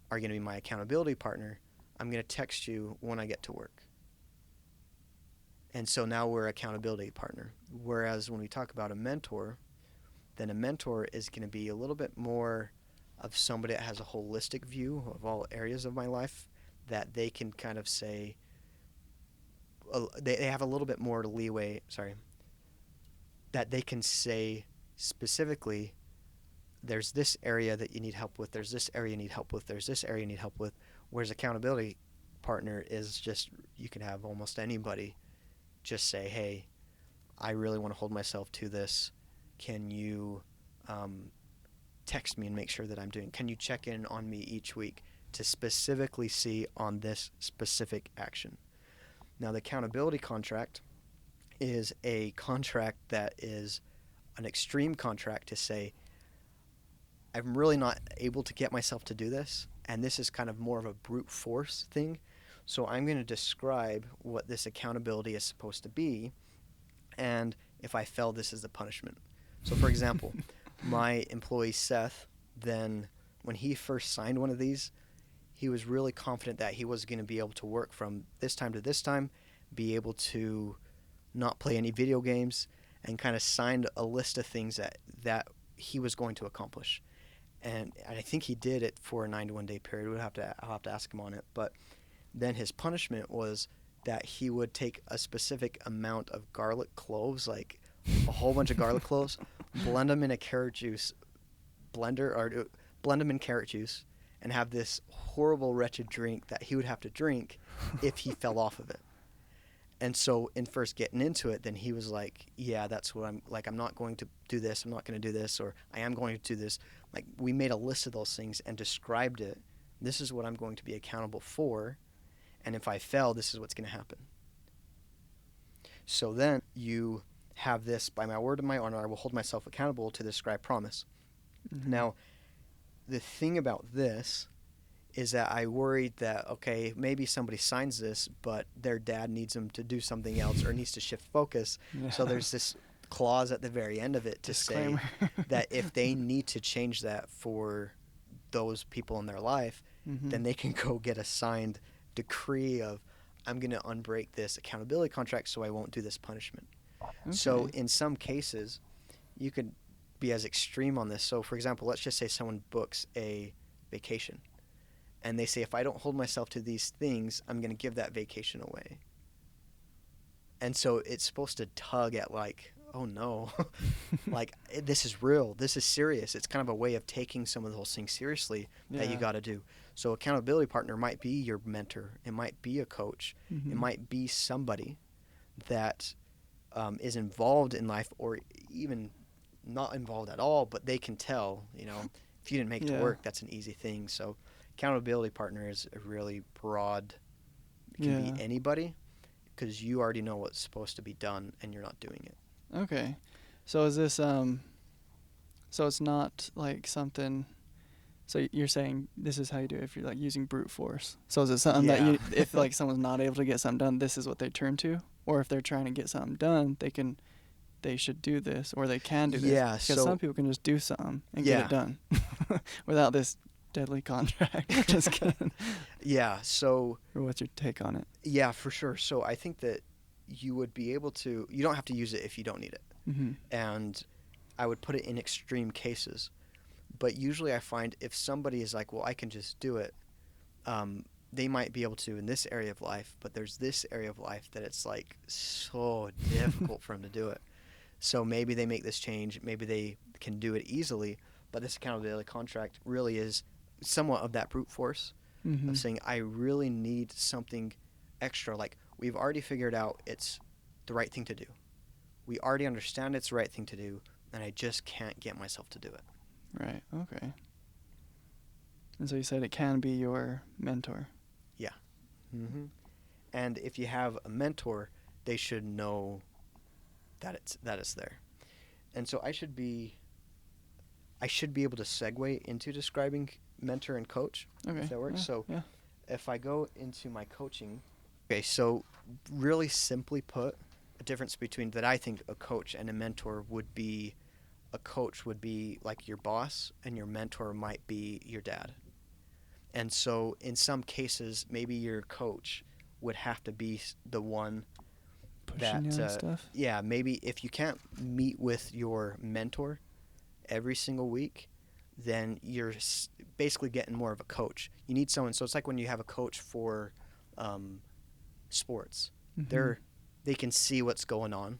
S1: are going to be my accountability partner. I'm going to text you when I get to work. And so now we're accountability partner. Whereas when we talk about a mentor, then a mentor is going to be a little bit more of somebody that has a holistic view of all areas of my life, that they can kind of say, they have a little bit more leeway, that they can say specifically, there's this area that you need help with, there's this area you need help with, there's this area you need help with. Whereas accountability partner is just, you can have almost anybody just say, hey, I really want to hold myself to this. Can you text me and make sure that I'm doing, can you check in on me each week to specifically see on this specific action? Now, the accountability contract is a contract that is an extreme contract to say, I'm really not able to get myself to do this, and this is kind of more of a brute force thing. So I'm going to describe what this accountability is supposed to be, and if I fail, this is the punishment. So, for example, my employee Seth, then when he first signed one of these, he was really confident that he was going to be able to work from this time to this time, be able to not play any video games, and kind of signed a list of things that he was going to accomplish. And I think he did it for a 91 day period. I'll have to ask him on it. But then his punishment was that he would take a specific amount of garlic cloves, like a whole bunch of garlic cloves, blend them in a carrot juice blender, or blend them in carrot juice, and have this horrible, wretched drink that he would have to drink if he fell off of it. And so in first getting into it, then he was like, yeah, that's what I'm like. I'm not going to do this. I'm not going to do this, or I am going to do this. Like, we made a list of those things and described it. This is what I'm going to be accountable for. And if I fail, this is what's going to happen. So then you have this, by my word and my honor, I will hold myself accountable to the scribed promise. Mm-hmm. Now, the thing about this is that I worried that, okay, maybe somebody signs this, but their dad needs them to do something else or needs to shift focus. Yeah. So there's this clause at the very end of it to Disclaimer. Say that if they need to change that for those people in their life, mm-hmm. then they can go get a signed decree of, I'm going to unbreak this accountability contract so I won't do this punishment. Okay. So in some cases, you could be as extreme on this. So, for example, let's just say someone books a vacation. And they say, if I don't hold myself to these things, I'm going to give that vacation away. And so it's supposed to tug at like, oh no, like this is real. This is serious. It's kind of a way of taking some of those things seriously that you got to do. So accountability partner might be your mentor. It might be a coach. Mm-hmm. It might be somebody that is involved in life, or even not involved at all, but they can tell, you know, if you didn't make it to work, that's an easy thing. So accountability partner is a really broad, it can be anybody, because you already know what's supposed to be done and you're not doing it.
S2: Okay. So is this, so it's not like something, so you're saying this is how you do it if you're like using brute force. So is it something that you, if like someone's not able to get something done, this is what they turn to? Or if they're trying to get something done, they should do this, or they can do this.
S1: Yeah.
S2: Because some people can just do something and get it done without this deadly contract. Just kidding.
S1: Yeah. So.
S2: Or what's your take on it?
S1: Yeah, for sure. So I think that you would be able to. You don't have to use it if you don't need it. Mm-hmm. And I would put it in extreme cases. But usually I find if somebody is like, well, I can just do it, they might be able to in this area of life, but there's this area of life that it's like so difficult for them to do it. So maybe they make this change. Maybe they can do it easily, but this accountability contract really is somewhat of that brute force of saying, I really need something extra. Like, we've already figured out it's the right thing to do. We already understand it's the right thing to do, and I just can't get myself to do it.
S2: Right. Okay. And so you said it can be your mentor.
S1: Yeah. Mm-hmm. And if you have a mentor, they should know that it's there. And so I should be able to segue into describing mentor and coach, if that works. If I go into my coaching, so really simply put, a difference between that I think a coach and a mentor would be, a coach would be like your boss, and your mentor might be your dad. And so in some cases, maybe your coach would have to be the one
S2: pushing you on stuff.
S1: Yeah, maybe if you can't meet with your mentor every single week, then you're basically getting more of a coach. You need someone. So it's like when you have a coach for sports. Mm-hmm. They can see what's going on.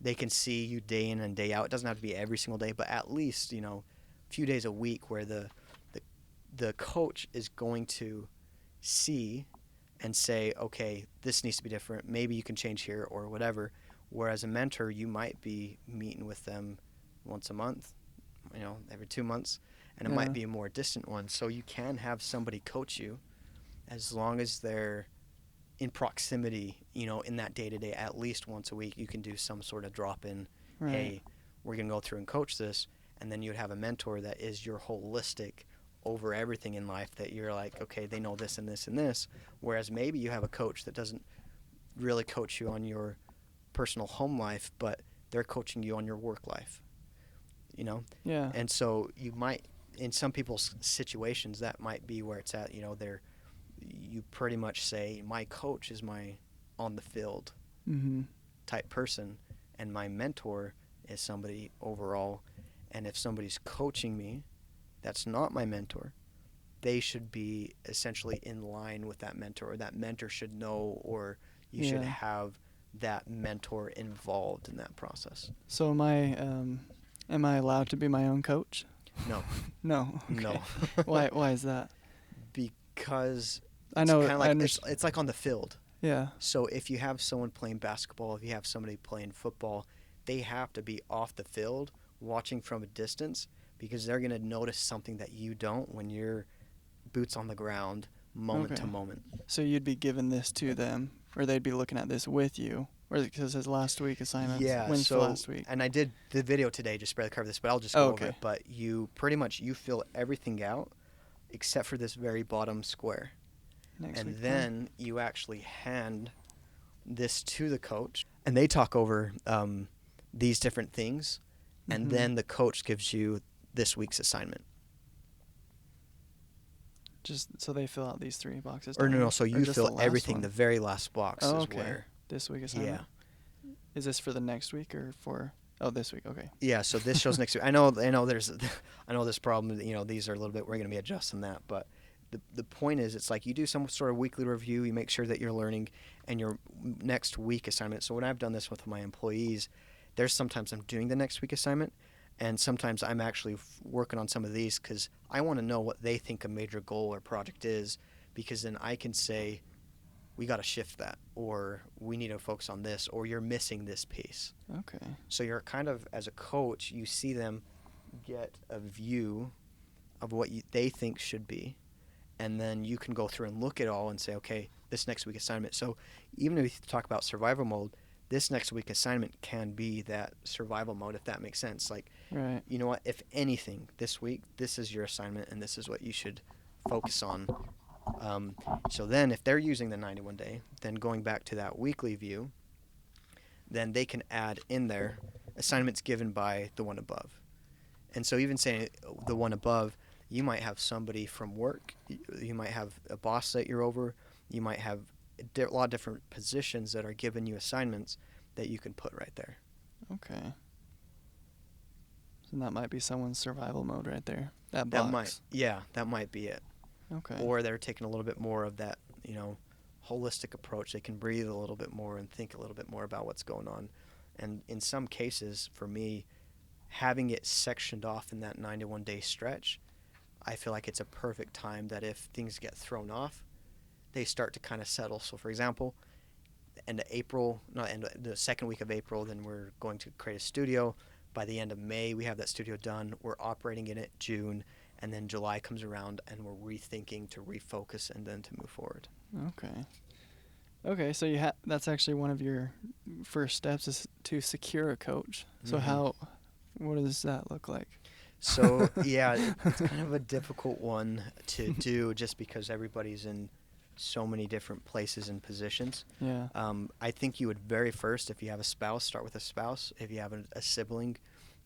S1: They can see you day in and day out. It doesn't have to be every single day, but at least, you know, a few days a week where the coach is going to see and say, okay, this needs to be different. Maybe you can change here or whatever. Whereas a mentor, you might be meeting with them once a month, you know, every 2 months, and it might be a more distant one. So you can have somebody coach you as long as they're in proximity, you know, in that day-to-day, at least once a week. You can do some sort of drop-in, hey, we're going to go through and coach this, and then you'd have a mentor that is your holistic over everything in life, that you're like, okay, they know this and this and this, whereas maybe you have a coach that doesn't really coach you on your personal home life, but they're coaching you on your work life, you know?
S2: Yeah.
S1: And so you might in some people's situations, that might be where it's at. You know, you pretty much say, my coach is my on the field
S2: Mm-hmm.
S1: type person, and my mentor is somebody overall. And if somebody's coaching me, that's not my mentor, they should be essentially in line with that mentor, or that mentor should know, or you should
S2: Yeah.
S1: have that mentor involved in that process.
S2: So am I allowed to be my own coach?
S1: No.
S2: No. Okay.
S1: No.
S2: Why is that?
S1: Because
S2: I
S1: it's
S2: know.
S1: kind of
S2: I
S1: like
S2: understand.
S1: it's like on the field.
S2: Yeah.
S1: So if you have someone playing basketball, if you have somebody playing football, they have to be off the field watching from a distance, because they're going to notice something that you don't when you're boots on the ground, moment to
S2: Okay.
S1: moment.
S2: So you'd be giving this to them, or they'd be looking at this with you, or because his last week assignments.
S1: Yeah,
S2: When's the
S1: so,
S2: last week?
S1: and I did the video today, just barely cover this, but I'll just
S2: Oh,
S1: go over
S2: okay.
S1: it. But you pretty much, you fill everything out except for this very bottom square.
S2: Next
S1: And
S2: week.
S1: then you actually hand this to the coach, and they talk over these different things, and
S2: Mm-hmm.
S1: then the coach gives you this week's assignment.
S2: Just so they fill out these 3 boxes.
S1: Or
S2: down
S1: no,
S2: here?
S1: so
S2: Or
S1: you
S2: just
S1: fill
S2: the last
S1: everything.
S2: one?
S1: The very last box
S2: Oh,
S1: is
S2: okay.
S1: where.
S2: This week assignment.
S1: Yeah.
S2: Is this for the next week or for? Oh, this week. Okay.
S1: Yeah, so this shows next week. I know there's I know this problem, you know, these are a little bit, we're going to be adjusting that, but the point is, it's like you do some sort of weekly review, you make sure that you're learning, and your next week assignment. So when I've done this with my employees, there's sometimes I'm doing the next week assignment, and sometimes I'm actually working on some of these, because I want to know what they think a major goal or project is, because then I can say, we got to shift that, or we need to focus on this, or you're missing this piece.
S2: Okay.
S1: So you're kind of, as a coach, you see them get a view of what they think should be, and then you can go through and look at it all and say, okay, this next week assignment. So even if you talk about survival mode, this next week assignment can be that survival mode, if that makes sense. Like,
S2: Right.
S1: you know what, if anything, this week, this is your assignment, and this is what you should focus on. So then if they're using the 91 day, then going back to that weekly view, then they can add in there assignments given by the one above. And so even saying the one above, you might have somebody from work, you might have a boss that you're over, you might have a lot of different positions that are giving you assignments that you can put right there.
S2: Okay. So that might be someone's survival mode right there. That
S1: That
S2: box.
S1: that might be it.
S2: Okay.
S1: Or they're taking a little bit more of that, you know, holistic approach. They can breathe a little bit more and think a little bit more about what's going on. And in some cases, for me, having it sectioned off in that 91-day stretch, I feel like it's a perfect time that if things get thrown off, they start to kind of settle. So, for example, the second week of April, then we're going to create a studio. By the end of May, we have that studio done. We're operating in it June, and then July comes around, and we're rethinking to refocus and then to move forward.
S2: Okay. Okay, so that's actually one of your first steps is to secure a coach. So
S1: Mhm.
S2: what does that look like?
S1: So, yeah, it's kind of a difficult one to do just because everybody's in so many different places and positions.
S2: Yeah.
S1: I think you would very first, if you have a spouse, start with a spouse. If you have a sibling,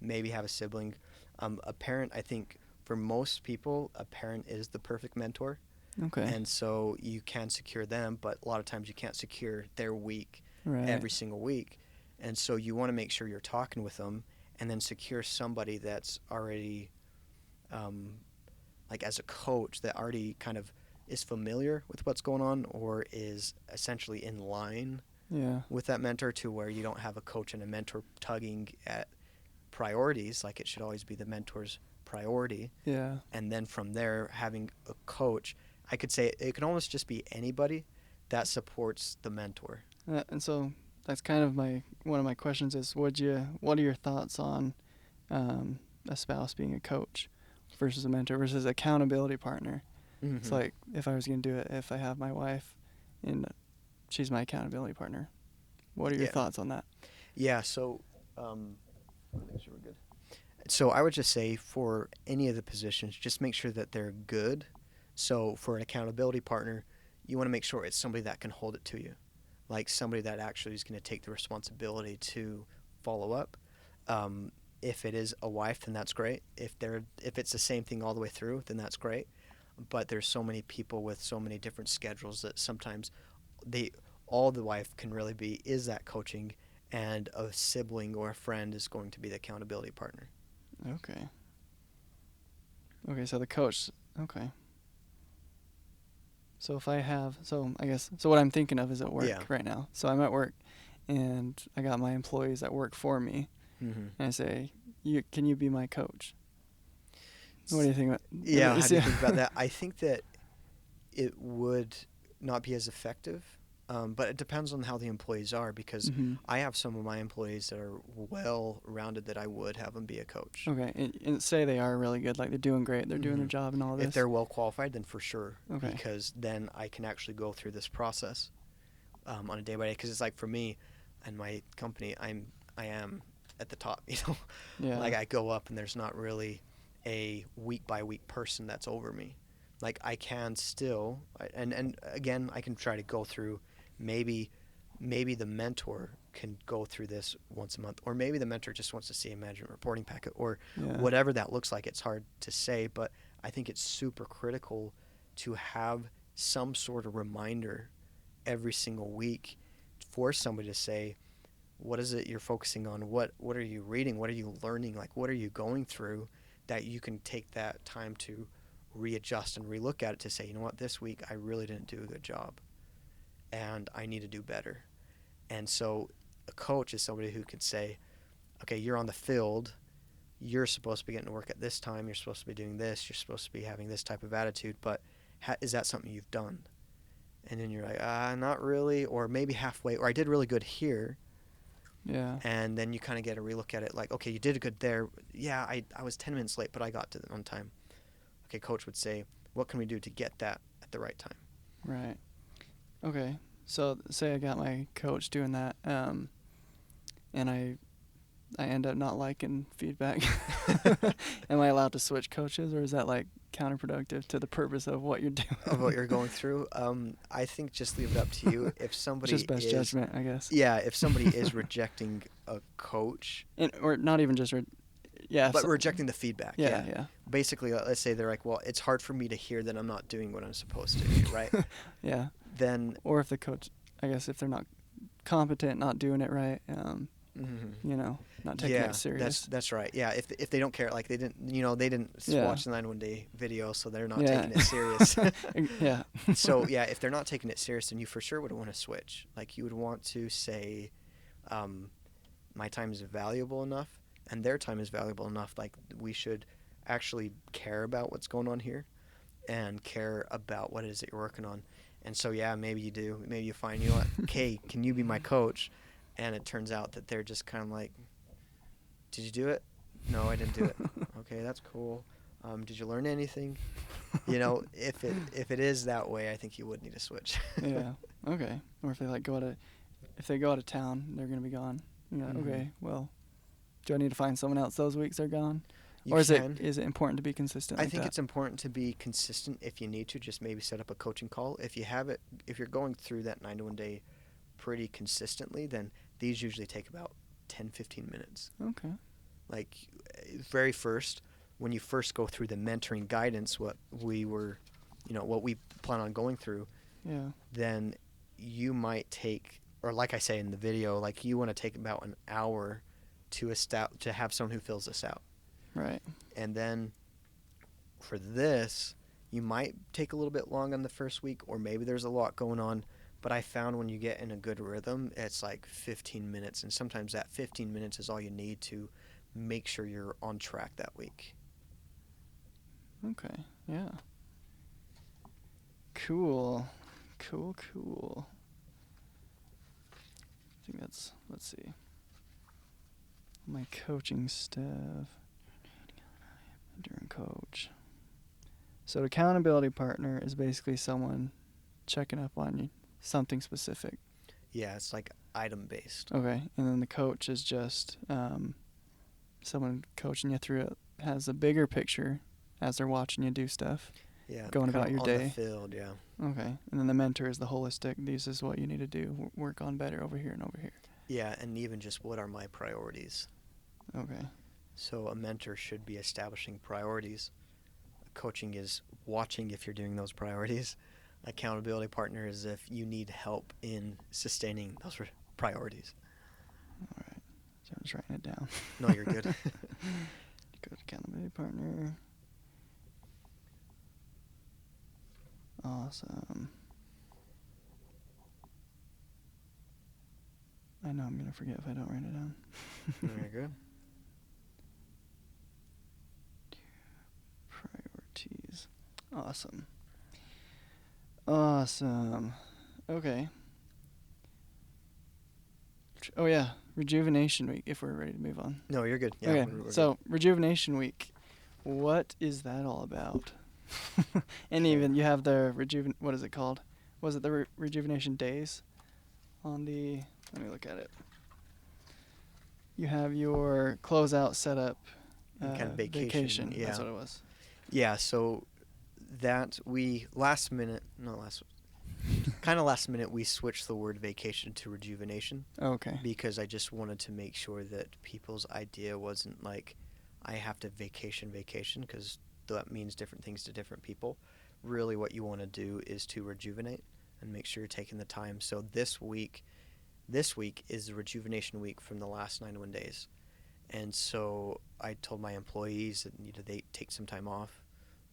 S1: maybe have a sibling. A parent, I think for most people, a parent is the perfect mentor.
S2: Okay.
S1: And so you can secure them, but a lot of times you can't secure their week
S2: Right.
S1: every single week. And so you want to make sure you're talking with them, and then secure somebody that's already, like as a coach, that already kind of is familiar with what's going on, or is essentially in line
S2: Yeah.
S1: with that mentor, to where you don't have a coach and a mentor tugging at priorities. Like, it should always be the mentor's priority.
S2: Yeah.
S1: And then from there, having a coach, I could say it can almost just be anybody that supports the mentor.
S2: And so that's kind of one of my questions is what are your thoughts on a spouse being a coach versus a mentor versus accountability partner?
S1: Mm-hmm.
S2: It's like if I was going to do it, if I have my wife and she's my accountability partner, what are your thoughts on that?
S1: Yeah, so make sure we're good. So I would just say for any of the positions, just make sure that they're good. So for an accountability partner, you want to make sure it's somebody that can hold it to you, like somebody that actually is going to take the responsibility to follow up. if it is a wife, then that's great. If it's the same thing all the way through, then that's great. But there's so many people with so many different schedules that sometimes they all the wife can really be is that coaching, and a sibling or a friend is going to be the accountability partner.
S2: Okay. Okay, so the coach. Okay. So if I have, so I guess, so what I'm thinking of is at work
S1: Yeah.
S2: right now. So I'm at work, and I got my employees that work for me,
S1: Mm-hmm.
S2: and I say, can you be my coach? What do you think?
S1: Yeah, how do you think about that? I think that it would not be as effective, but it depends on how the employees are, because
S2: Mm-hmm.
S1: I have some of my employees that are well-rounded that I would have them be a coach.
S2: Okay, and say they are really good, like they're doing great, they're doing their
S1: Mhm.
S2: job and all this.
S1: If they're well-qualified, then for sure,
S2: Okay.
S1: because then I can actually go through this process on a day-by-day, because it's like for me and my company, I am at the top,
S2: Yeah.
S1: Like I go up and there's not really a week-by-week person that's over me. Like I can still, and again, I can try to go through. Maybe the mentor can go through this once a month, or maybe the mentor just wants to see a management reporting packet, or
S2: Yeah.
S1: whatever that looks like. It's hard to say, but I think it's super critical to have some sort of reminder every single week for somebody to say, what is it you're focusing on? What are you reading? What are you learning? Like, what are you going through, that you can take that time to readjust and relook at it, to say, you know what, this week I really didn't do a good job and I need to do better. And so a coach is somebody who could say, okay, you're on the field, you're supposed to be getting to work at this time, you're supposed to be doing this, you're supposed to be having this type of attitude, but is that something you've done? And then you're like, not really, or maybe halfway, or I did really good here.
S2: Yeah.
S1: And then you kind of get a relook at it, like, okay, you did good there. Yeah, I was 10 minutes late, but I got to it on time. Okay, coach would say, what can we do to get that at the right time?
S2: Right. Okay. So say I got my coach doing that, and I end up not liking feedback. Am I allowed to switch coaches, or is that like counterproductive to the purpose of what you're doing?
S1: Of what you're going through. I think just leave it up to you. If somebody
S2: Just best
S1: is,
S2: judgment, I guess.
S1: yeah, if somebody is rejecting a coach,
S2: Or not even just, yeah.
S1: but rejecting the feedback.
S2: Yeah.
S1: Basically, let's say they're like, well, it's hard for me to hear that I'm not doing what I'm supposed to, right?
S2: Yeah.
S1: Then,
S2: Or if the coach, I guess, if they're not competent, not doing it right, not taking it serious.
S1: that's right. Yeah, if they don't care, like they didn't
S2: Yeah.
S1: watch the 91-day video, so they're not
S2: Yeah.
S1: taking it serious.
S2: Yeah.
S1: So yeah, if they're not taking it serious, then you for sure would want to switch. Like you would want to say, my time is valuable enough, and their time is valuable enough. Like we should actually care about what's going on here, and care about what it is that you're working on. And so yeah, maybe you do. Maybe you find, you know what, okay, can you be my coach? And it turns out that they're just kind of like, did you do it? No, I didn't do it. Okay, that's cool. Did you learn anything? If it is that way, I think you would need to switch.
S2: Yeah. Okay. Or if they if they go out of town, they're gonna be gone.
S1: Mhm.
S2: Okay. Well, do I need to find someone else those weeks they're gone?
S1: You
S2: Or is
S1: can.
S2: it important to be consistent?
S1: I
S2: like
S1: think
S2: that?
S1: it's important to be consistent. If you need to, just maybe set up a coaching call. If you're going through that 91-day pretty consistently, then these usually take about 10-15 minutes.
S2: Okay.
S1: Like very first, when you first go through the mentoring guidance, what we plan on going through,
S2: Yeah.
S1: then you might take, or like I say in the video, like you want to take about an hour to have someone who fills this out.
S2: Right.
S1: And then for this, you might take a little bit long on the first week, or maybe there's a lot going on. But I found when you get in a good rhythm, it's like 15 minutes. And sometimes that 15 minutes is all you need to make sure you're on track that week.
S2: Okay. Yeah. Cool. I think let's see. My coaching staff. During coach. So the accountability partner is basically someone checking up on you, something specific.
S1: Yeah, it's like item based.
S2: Okay. And then the coach is just someone coaching you through it, has a bigger picture as they're watching you do stuff.
S1: Yeah,
S2: going about your
S1: on
S2: day.
S1: the field, yeah.
S2: Okay. And then the mentor is the holistic. This is what you need to do. Work on better over here and over here.
S1: Yeah, and even just what are my priorities.
S2: Okay.
S1: So a mentor should be establishing priorities. Coaching is watching if you're doing those priorities. Accountability partner is if you need help in sustaining those priorities.
S2: All right. So I'm just writing it down.
S1: No, you're good.
S2: Good accountability partner. Awesome. I know I'm going to forget if I don't write it down.
S1: Very good.
S2: Priorities. Awesome. Awesome. Okay. Oh, yeah. Rejuvenation week, if we're ready to move on.
S1: No, you're good. Yeah,
S2: okay.
S1: we're
S2: So,
S1: good.
S2: Rejuvenation week. What is that all about? And
S1: Okay.
S2: even you have the what is it called? Was it the Rejuvenation days? On the, let me look at it. You have your closeout setup.
S1: Kind of vacation. Yeah.
S2: That's what it was.
S1: Yeah, so that we last minute we switched the word vacation to rejuvenation.
S2: Okay.
S1: Because I just wanted to make sure that people's idea wasn't like I have to vacation because that means different things to different people. Really what you want to do is to rejuvenate and make sure you're taking the time. So this week is the rejuvenation week from the last 91 days. And so I told my employees that they take some time off.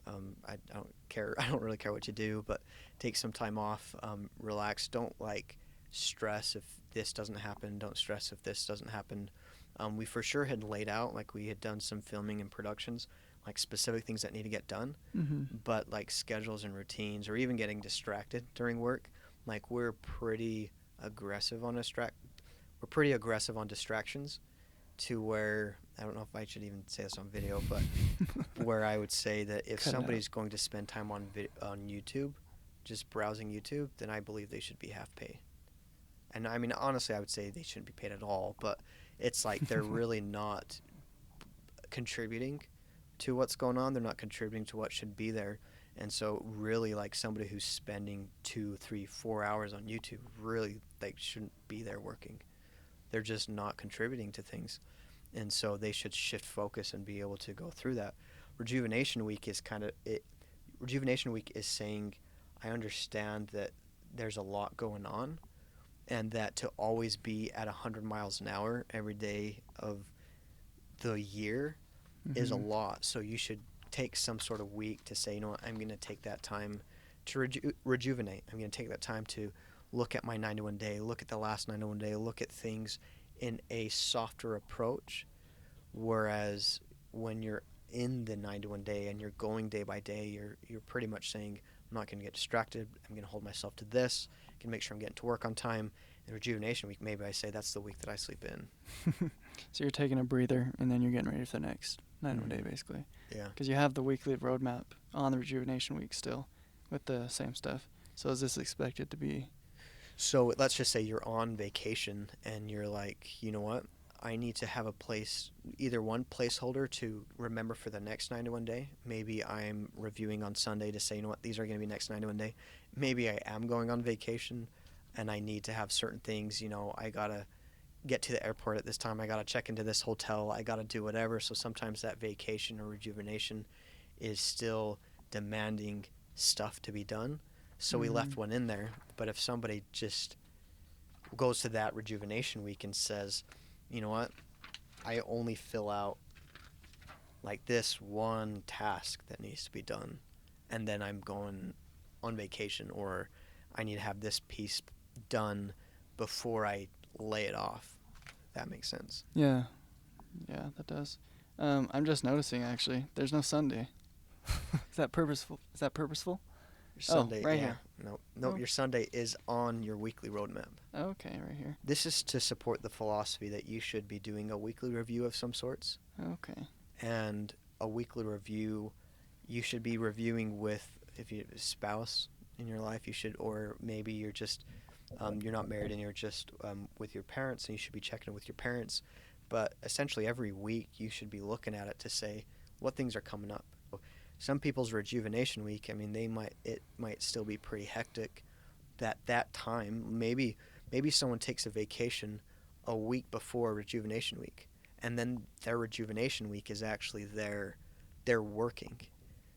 S1: I don't care. I don't really care what you do, but take some time off. Relax. Don't stress if this doesn't happen. Don't stress if this doesn't happen. We for sure had laid out, we had done some filming and productions, specific things that need to get done.
S2: Mm-hmm.
S1: But schedules and routines, or even getting distracted during work, we're pretty aggressive on distractions. To where, I don't know if I should even say this on video, but where I would say that if somebody's going to spend time on YouTube, just browsing YouTube, then I believe they should be half pay. And I mean, honestly, I would say they shouldn't be paid at all, but it's they're really not contributing to what's going on. They're not contributing to what should be there. And so really somebody who's spending 2, 3, 4 hours on YouTube, really they shouldn't be there working. They're just not contributing to things. And so they should shift focus and be able to go through that. Rejuvenation week is Rejuvenation week is saying, I understand that there's a lot going on, and that to always be at 100 miles an hour every day of the year is a lot. So you should take some sort of week to say, you know what, I'm going to take that time to rejuvenate. I'm going to take that time to look at my 91 day, look at the last 91 day, look at things in a softer approach. Whereas when you're in the 91 day and you're going day by day, you're pretty much saying, I'm not going to get distracted. I'm going to hold myself to this. I can make sure I'm getting to work on time. In rejuvenation week, maybe I say that's the week that I sleep in.
S2: So you're taking a breather and then you're getting ready for the next 91 day, basically.
S1: Yeah.
S2: Because you have the weekly roadmap on the rejuvenation week still with the same stuff. So is this expected to be?
S1: So let's just say you're on vacation and you're you know what? I need to have a place, either one placeholder to remember for the next 91 day. Maybe I'm reviewing on Sunday to say, you know what, these are going to be next 91 day. Maybe I am going on vacation and I need to have certain things, I got to get to the airport at this time. I got to check into this hotel. I got to do whatever. So sometimes that vacation or rejuvenation is still demanding stuff to be done. So we left one in there. But if somebody just goes to that rejuvenation week and says, you know what, I only fill out this one task that needs to be done, and then I'm going on vacation, or I need to have this piece done before I lay it off. That makes sense.
S2: Yeah, that does. I'm just noticing, actually, there's no Sunday. Is that purposeful?
S1: Your Sunday,
S2: right here.
S1: No, your Sunday is on your weekly roadmap.
S2: Okay, right here.
S1: This is to support the philosophy that you should be doing a weekly review of some sorts.
S2: Okay.
S1: And a weekly review, you should be reviewing with, if you have a spouse in your life, you should, or maybe you're just, you're not married and you're just with your parents, and you should be checking with your parents. But essentially every week you should be looking at it to say what things are coming up. Some people's rejuvenation week, I mean, it might still be pretty hectic that time. Maybe someone takes a vacation a week before rejuvenation week, and then their rejuvenation week is actually their working.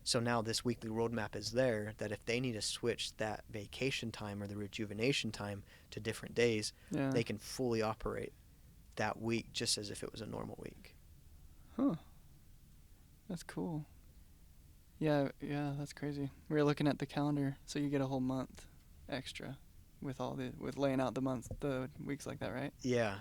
S1: So now this weekly roadmap is there that if they need to switch that vacation time or the rejuvenation time to different days,
S2: Yeah.
S1: they can fully operate that week just as if it was a normal week.
S2: Huh. That's cool. Yeah, that's crazy. We were looking at the calendar, so you get a whole month extra with laying out the weeks like that, right?
S1: Yeah.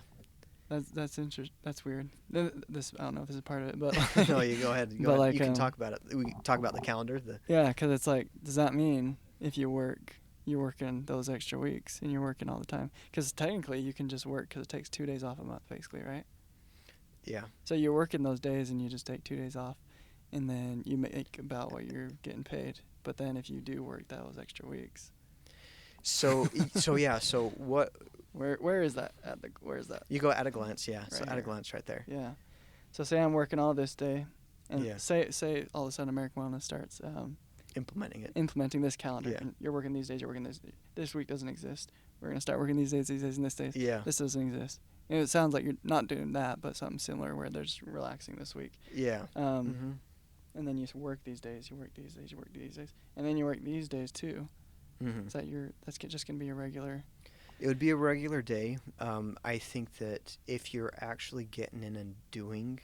S2: That's interesting. That's weird. This, I don't know if this is part of it, but
S1: No, you go ahead.
S2: But like,
S1: you can talk about it. We can talk about the calendar.
S2: Yeah, because it's like, does that mean if you work, you're working those extra weeks and you're working all the time? Because technically you can just work because it takes 2 days off a month, basically, right?
S1: Yeah.
S2: So you're working those days and you just take 2 days off, and then you make about what you're getting paid. But then if you do work those extra weeks.
S1: So yeah. So what?
S2: Where is that where is that?
S1: You go at a glance. Yeah.
S2: Right
S1: So at
S2: here.
S1: a glance, right there.
S2: Yeah. So say I'm working all this day, and
S1: Yeah.
S2: say all of a sudden American Wellness starts implementing this calendar,
S1: Yeah.
S2: and you're working these days, you're working this week doesn't exist. We're gonna start working these days, and this days.
S1: Yeah.
S2: This doesn't exist. And it sounds like you're not doing that, but something similar where they're just relaxing this week.
S1: Yeah.
S2: And then you work these days, you work these days, you work these days, and then you work these days too.
S1: Mm-hmm.
S2: Is that that's just gonna be a regular?
S1: It would be a regular day. I think that if you're actually getting in and doing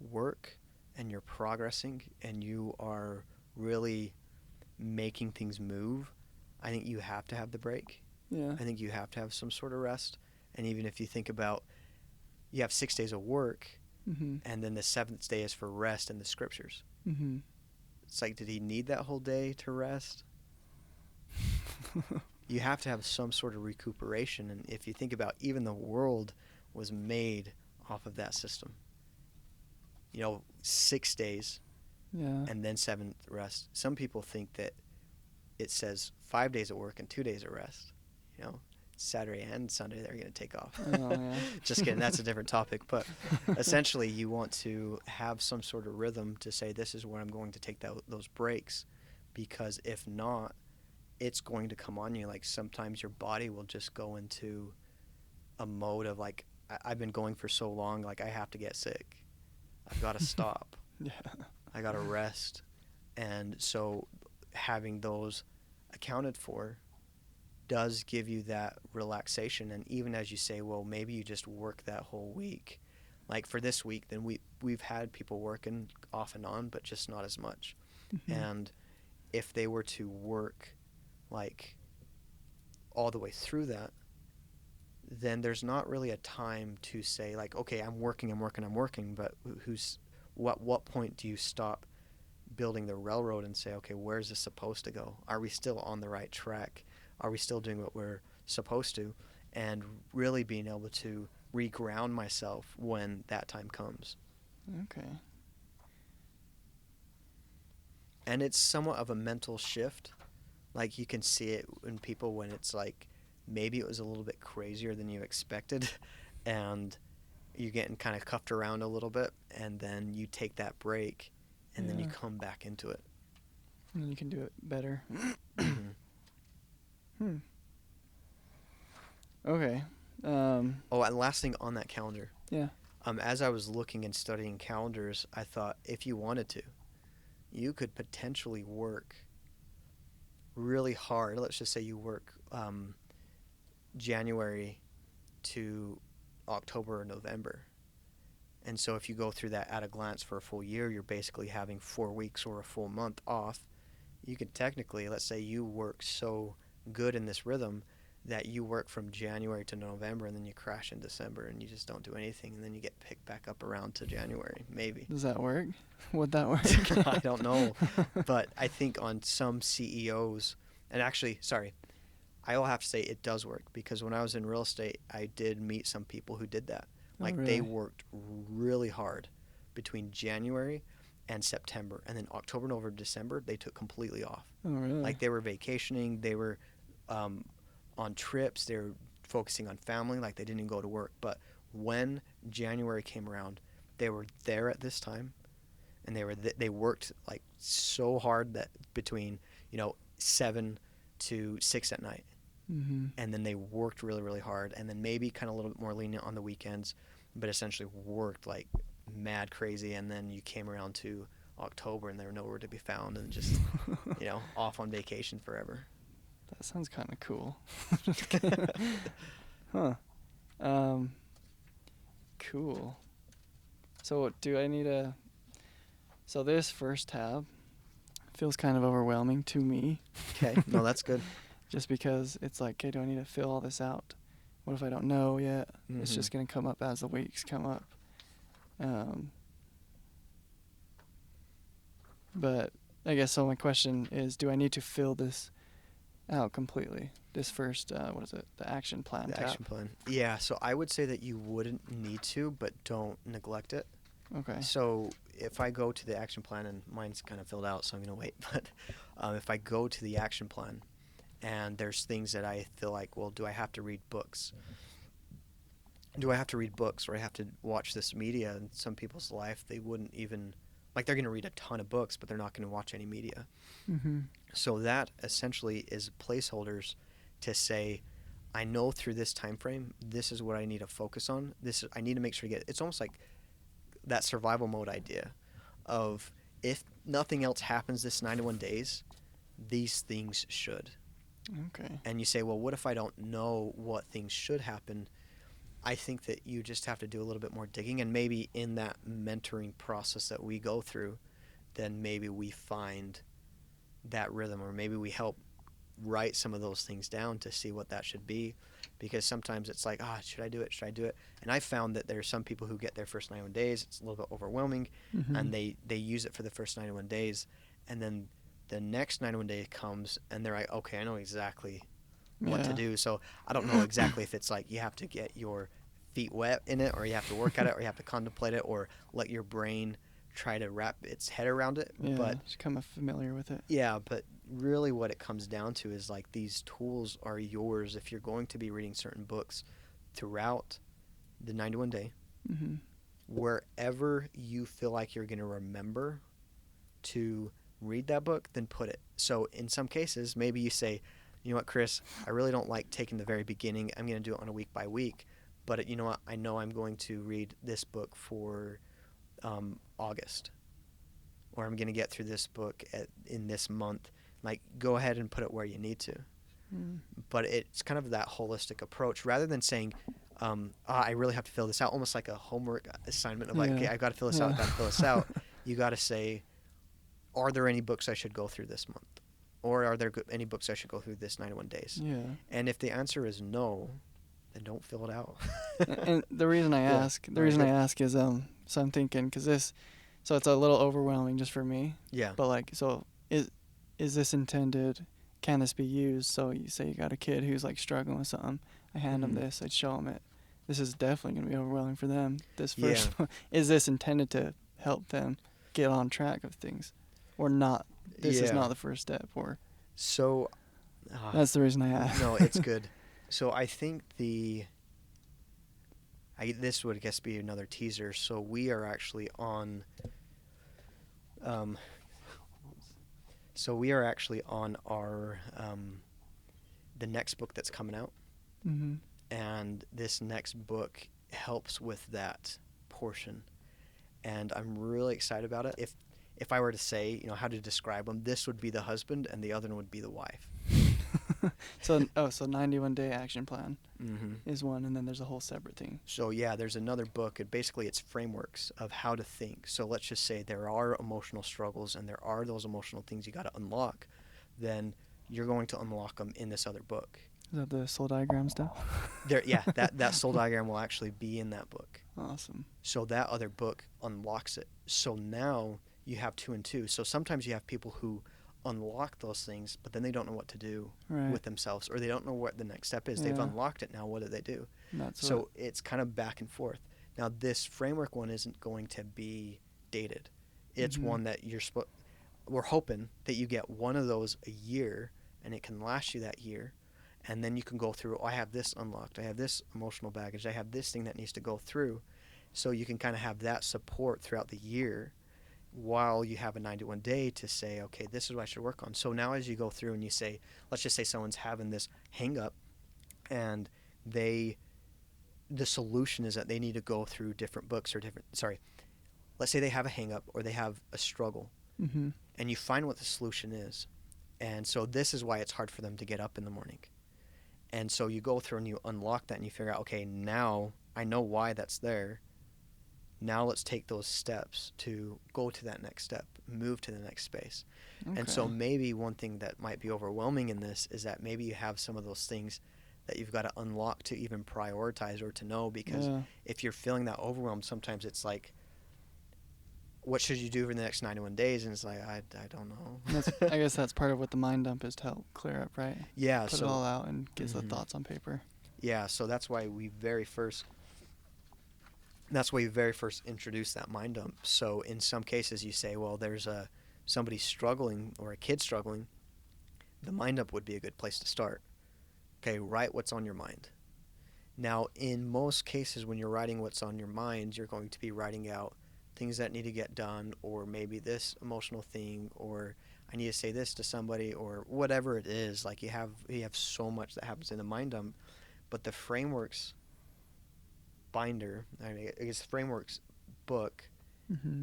S1: work and you're progressing and you are really making things move, I think you have to have the break.
S2: Yeah.
S1: I think you have to have some sort of rest. And even if you think about, you have 6 days of work,
S2: Mm-hmm.
S1: and then the 7th day is for rest in the scriptures.
S2: Mm-hmm.
S1: It's like, did he need that whole day to rest? You have to have some sort of recuperation. And if you think about, even the world was made off of that system. 6 days
S2: Yeah.
S1: and then 7th rest. Some people think that it says 5 days of work and 2 days of rest. Saturday and Sunday they're going to take off.
S2: Oh, yeah.
S1: Just kidding. That's a different topic. But essentially, you want to have some sort of rhythm to say, this is where I'm going to take those breaks. Because if not, it's going to come on you. Like, sometimes your body will just go into a mode of, like, I've been going for so long, like, I have to get sick. I've got to stop.
S2: Yeah.
S1: I got to rest. And so having those accounted for does give you that relaxation. And even as you say, well, maybe you just work that whole week. Like for this week, then we've had people working off and on, but just not as much.
S2: Mm-hmm.
S1: And if they were to work like all the way through that, then there's not really a time to say like, okay, I'm working, but what point do you stop building the railroad and say, okay, where's this supposed to go? Are we still on the right track? Are we still doing what we're supposed to? And really being able to reground myself when that time comes.
S2: Okay.
S1: And it's somewhat of a mental shift. Like, you can see it in people when it's like, maybe it was a little bit crazier than you expected, and you're getting kind of cuffed around a little bit, and then you take that break, and then you come back into it.
S2: And then you can do it better. Okay.
S1: And last thing on that calendar.
S2: Yeah.
S1: As I was looking and studying calendars, I thought if you wanted to, you could potentially work really hard. Let's just say you work January to October or November. And so if you go through that at a glance for a full year, you're basically having 4 weeks or a full month off. You could technically, let's say you work so good in this rhythm that you work from January to November, and then you crash in December and you just don't do anything, and then you get picked back up around to January, maybe.
S2: Does that work? Would that work?
S1: I don't know. But I think on some CEOs, and actually, sorry, I will have to say it does work, because when I was in real estate, I did meet some people who did that. Like,
S2: really?
S1: They worked really hard between January and September, and then October, November, December, they took completely off.
S2: Oh, really?
S1: Like, they were vacationing, they were on trips, they were focusing on family, like they didn't even go to work. But when January came around, they were there at this time, and they worked like so hard that between 7 to 6 at night.
S2: Mm-hmm.
S1: And then they worked really, really hard, and then maybe kind of a little bit more lenient on the weekends, but essentially worked like mad crazy, and then you came around to October and they were nowhere to be found and just, off on vacation forever.
S2: That sounds kind of cool. Huh. Cool. So do I need a... So this first tab feels kind of overwhelming to me.
S1: Okay. No, that's good.
S2: Just because it's like, okay, do I need to fill all this out? What if I don't know yet?
S1: Mm-hmm.
S2: It's just going to come up as the weeks come up. But I guess so my question is, do I need to fill this out completely? This first, the action plan
S1: The
S2: tab?
S1: action plan. Yeah, so I would say that you wouldn't need to, but don't neglect it.
S2: Okay.
S1: So if I go to the action plan, and mine's kind of filled out, so I'm going to wait, but if I go to the action plan and there's things that I feel like, well, do I have to read books? Do I have to read books, or I have to watch this media? In some people's life, they wouldn't even, like, they're going to read a ton of books, but they're not going to watch any media.
S2: Mm-hmm.
S1: So that essentially is placeholders to say, I know through this time frame, this is what I need to focus on. I need to make sure to get. It's almost like that survival mode idea of, if nothing else happens this 91 days, these things should.
S2: Okay.
S1: And you say, well, what if I don't know what things should happen? I think that you just have to do a little bit more digging, and maybe in that mentoring process that we go through, then maybe we find that rhythm, or maybe we help write some of those things down to see what that should be, because sometimes it's like, should I do it? And I found that there are some people who get their first 91 days, it's a little bit overwhelming,
S2: Mm-hmm.
S1: and they use it for the first 91 days, and then the next 91 day comes and they're like, okay, I know exactly what to do. So I don't know exactly if it's like you have to get your feet wet in it, or you have to work at it, or you have to contemplate it, or let your brain try to wrap its head around it.
S2: Yeah,
S1: But
S2: just become familiar with it.
S1: yeah, but really what it comes down to is, like, these tools are yours if you're going to be reading certain books throughout the 91 day.
S2: Mm-hmm.
S1: Wherever you feel like you're going to remember to read that book, then put it. So in some cases, maybe you say, you know what, Chris, I really don't like taking the very beginning. I'm going to do it on a week by week. But you know what? I know I'm going to read this book for August, or I'm going to get through this book in this month. Like, go ahead and put it where you need to.
S2: Mm.
S1: But it's kind of that holistic approach, rather than saying, I really have to fill this out, almost like a homework assignment of like, okay, I got to fill this out, I got to fill this out. You got to say, are there any books I should go through this month? Or are there any books I should go through this 91 days?
S2: Yeah.
S1: And if the answer is no, then don't fill it out.
S2: And the reason I ask, is, so I'm thinking, so it's a little overwhelming just for me.
S1: Yeah.
S2: But like, so is this intended? Can this be used? So you say you got a kid who's like struggling with something. I hand them this. I'd show them it. This is definitely going to be overwhelming for them. This first one. Is this intended to help them get on track of things, or not? This is not the first step, or.
S1: So.
S2: That's the reason I asked.
S1: No, it's good. So I think this would, I guess, be another teaser. So we are actually on. Our the next book that's coming out.
S2: Mm-hmm.
S1: And this next book helps with that portion, and I'm really excited about it. If I were to say, how to describe them, this would be the husband and the other one would be the wife.
S2: So 91 day action plan
S1: Mm-hmm.
S2: is one, and then there's a whole separate thing.
S1: So yeah, there's another book, and basically it's frameworks of how to think. So let's just say there are emotional struggles and there are those emotional things you got to unlock, then you're going to unlock them in this other book.
S2: Is that the soul diagram stuff?
S1: That soul diagram will actually be in that book.
S2: Awesome.
S1: So that other book unlocks it. So now you have 2 and 2. So sometimes you have people who unlock those things, but then they don't know what to do with themselves, or they don't know what the next step is. They've unlocked it. Now what do they do? So it's kind of back and forth. Now this framework one isn't going to be dated. It's one that we're hoping that you get one of those a year, and it can last you that year. And then you can go through, I have this unlocked, I have this emotional baggage, I have this thing that needs to go through. So you can kind of have that support throughout the year, while you have a 91 day to say, okay, this is what I should work on. So now as you go through and you say, let's just say someone's having this hang up, and they the solution is that they need to go through different books or let's say they have a hang up or they have a struggle,
S2: Mm-hmm.
S1: and you find what the solution is. And so this is why it's hard for them to get up in the morning. And so you go through and you unlock that and you figure out, okay, now I know why that's there. Now let's take those steps to go to that next step, move to the next space.
S2: Okay.
S1: And so maybe one thing that might be overwhelming in this is that maybe you have some of those things that you've got to unlock to even prioritize or to know, because if you're feeling that overwhelmed, sometimes it's like, what should you do for the next 91 days? And it's like, I don't know.
S2: I guess that's part of what the mind dump is, to help clear up, right?
S1: Yeah.
S2: Put it all out and get the thoughts on paper.
S1: Yeah, so that's why we very first introduced that mind dump. So in some cases you say, well, there's somebody struggling or a kid struggling, the mind dump would be a good place to start. Okay, write what's on your mind. Now, in most cases when you're writing what's on your mind, you're going to be writing out things that need to get done, or maybe this emotional thing, or I need to say this to somebody, or whatever it is. Like you have so much that happens in the mind dump, but the frameworks binder, I guess frameworks book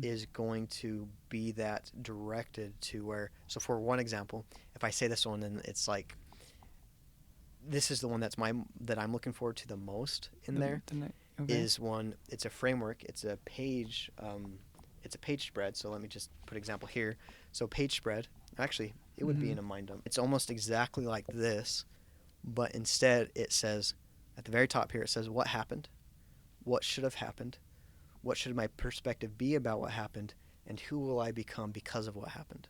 S1: is going to be that directed to where, so for one example, if I say this one, then it's like, this is the one that I'm looking forward to the most in there.
S2: Okay.
S1: Is one, it's a framework, it's a page spread. So let me just put an example here. So page spread, actually it would be in a mind dump. It's almost exactly like this, but instead it says at the very top here, it says what happened, what should have happened, what should my perspective be about what happened, and who will I become because of what happened.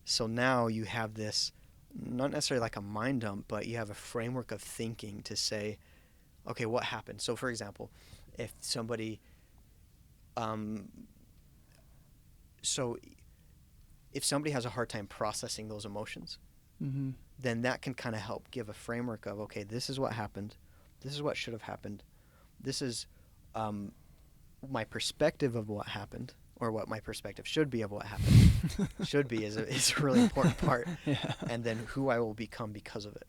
S1: So now you have this, not necessarily like a mind dump, but you have a framework of thinking to say, okay, what happened? So for example, if somebody, if somebody has a hard time processing those emotions, then that can kind of help give a framework of, okay, this is what happened, this is what should have happened, this is my perspective of what happened, or what my perspective should be of what happened. Should be is a really important part.
S2: Yeah.
S1: And then who I will become because of it.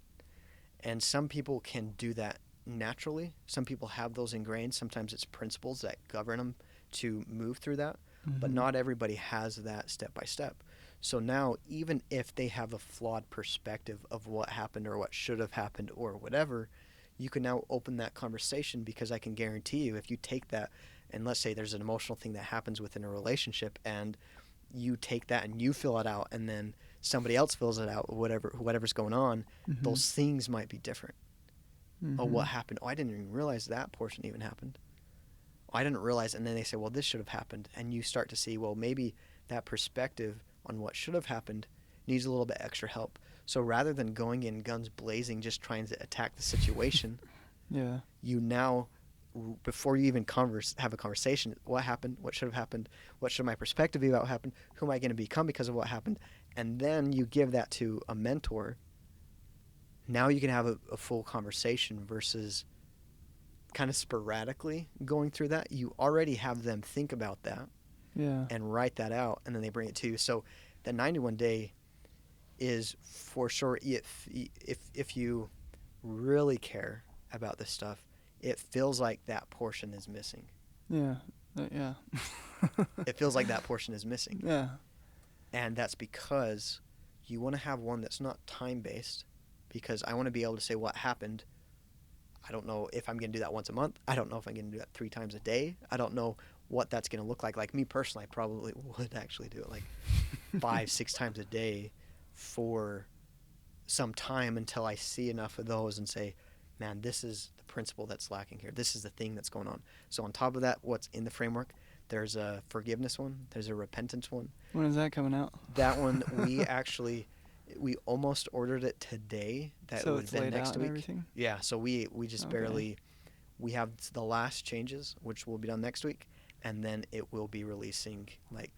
S1: And some people can do that naturally. Some people have those ingrained. Sometimes it's principles that govern them to move through that. But not everybody has that step by step. So now, even if they have a flawed perspective of what happened or what should have happened or whatever, you can now open that conversation, because I can guarantee you, if you take that, and let's say there's an emotional thing that happens within a relationship, and you take that and you fill it out, and then somebody else fills it out, whatever's going on, those things might be different. Oh, what happened? Oh, I didn't even realize that portion even happened. Oh, I didn't realize. And then they say, well, this should have happened. And you start to see, well, maybe that perspective on what should have happened needs a little bit extra help. So rather than going in guns blazing, just trying to attack the situation, you now, before you even have a conversation, what happened, what should have happened, what should my perspective be about what happened, who am I going to become because of what happened, and then you give that to a mentor. Now you can have a full conversation versus kind of sporadically going through that. You already have them think about that and write that out, and then they bring it to you. So the 91 day is for sure, if you really care about this stuff, it feels like that portion is missing. It feels like that portion is missing. And that's because you want to have one that's not time-based, because I want to be able to say what happened. I don't know if I'm going to do that once a month. I don't know if I'm going to do that 3 times a day. I don't know what that's going to look like. Like me personally, I probably would actually do it like 5-6 times a day for some time, until I see enough of those and say, man, this is the principle that's lacking here. This is the thing that's going on. So on top of that, what's in the framework, there's a forgiveness one. There's a repentance one.
S2: When is that coming out? That
S1: one, we almost ordered it today. That
S2: so
S1: would
S2: it's
S1: have been
S2: laid
S1: next
S2: out
S1: week.
S2: And everything?
S1: Yeah, so we just barely, we have the last changes, which will be done next week, and then it will be releasing like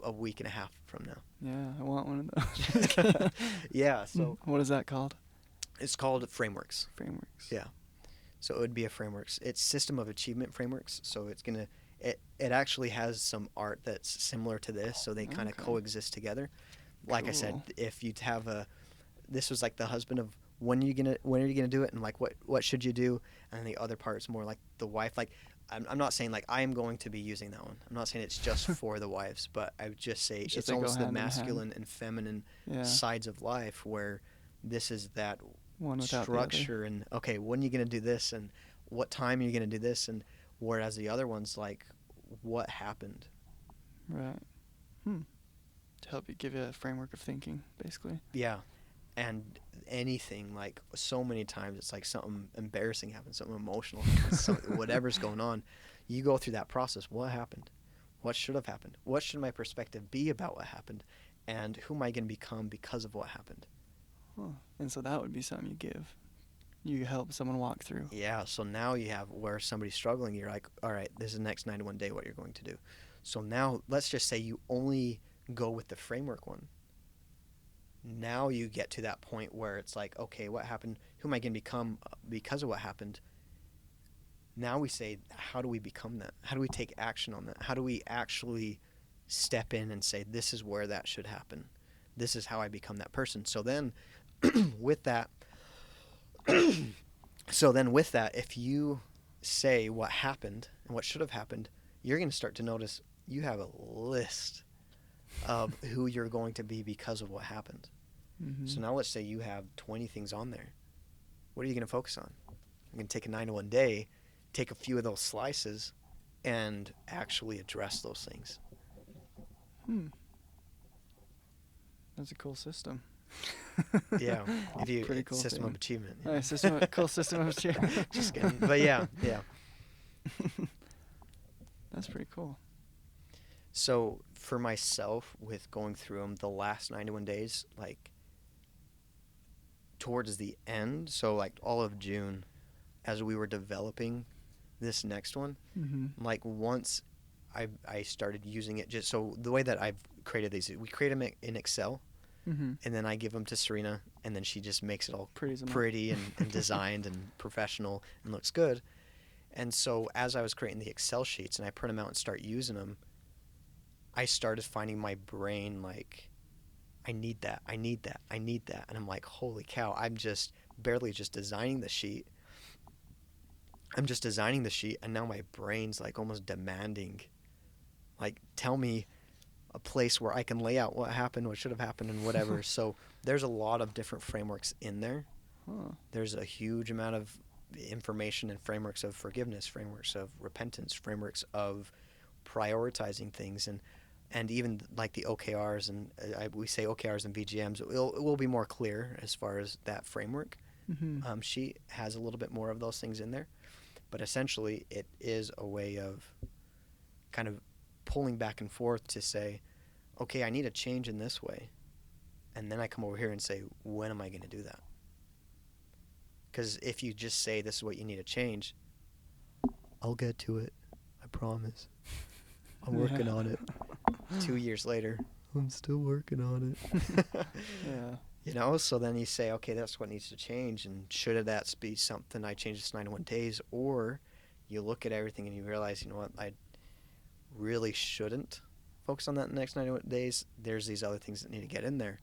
S1: a week and a half from now.
S2: Yeah, I want one of those.
S1: Yeah, so.
S2: What is that called?
S1: It's called Frameworks.
S2: Frameworks.
S1: Yeah. So it would be a frameworks. It's System of Achievement Frameworks. So it's going to, it actually has some art that's similar to this. So they kind of coexist together. Like I said, if you'd have this was like the husband of when are you gonna do it, and like what should you do? And then the other part's more like the wife. Like I'm not saying like I am going to be using that one. I'm not saying it's just for the wives, but I would just say
S2: It's just
S1: it's
S2: they go
S1: almost the
S2: hand in hand.
S1: masculine and feminine
S2: Yeah.
S1: sides of life where this is that
S2: One without
S1: structure and okay, when are you gonna do this and what time are you gonna do this, and whereas the other one's like what happened.
S2: the other. Right. To help you give you a framework of thinking, basically.
S1: Yeah. And anything, like so many times it's like something embarrassing happens, something emotional happens, whatever's going on, you go through that process. What happened? What should have happened? What should my perspective be about what happened? And who am I going to become because of what happened?
S2: Huh. And so that would be something you give. You help someone walk through.
S1: Yeah, so now you have where somebody's struggling, you're like, all right, this is the next 91 day what you're going to do. So now let's just say you only go with the framework one. Now you get to that point where it's like, okay, what happened? Who am I going to become because of what happened? Now we say, how do we become that? How do we take action on that? How do we actually step in and say, this is where that should happen? This is how I become that person. So then with that, if you say what happened and what should have happened, you're going to start to notice you have a list of who you're going to be because of what happened.
S2: Mm-hmm.
S1: So now let's say you have 20 things on there. What are you going to focus on? You're going to take a 9-to-1 day, take a few of those slices, and actually address those things.
S2: That's a cool system.
S1: Yeah, if you
S2: Pretty cool
S1: system
S2: thing.
S1: of achievement.
S2: Yeah. Cool system of achievement.
S1: Just kidding. But yeah.
S2: That's pretty cool.
S1: So for myself, with going through them, the last 91 days, like towards the end, so like all of June, as we were developing this next one, like once I started using it, just so the way that I've created these, we create them in Excel, and then I give them to Serena, and then she just makes it all pretty and designed and professional and looks good. And so as I was creating the Excel sheets and I print them out and start using them, I started finding my brain like, I need that. And I'm like, holy cow, I'm just barely just designing the sheet. And now my brain's like almost demanding, like, tell me a place where I can lay out what happened, what should have happened, and whatever. So there's a lot of different frameworks in there. There's a huge amount of information and frameworks of forgiveness, frameworks of repentance, frameworks of prioritizing things, and even like the OKRs, and we say OKRs and VGMs. It will be more clear as far as that framework. She has a little bit more of those things in there, but essentially it is a way of kind of pulling back and forth to say, okay, I need a change in this way, and then I come over here and say, when am I going to do that? Because if you just say this is what you need to change, I'll get to it, I promise. I'm working on it. 2 years later, I'm still working on it.
S2: Yeah.
S1: You know, so then you say, okay, that's what needs to change, and should that be something I change this 91 days, or you look at everything and you realize, you know what, I really shouldn't focus on that in the next 91 days. There's these other things that need to get in there.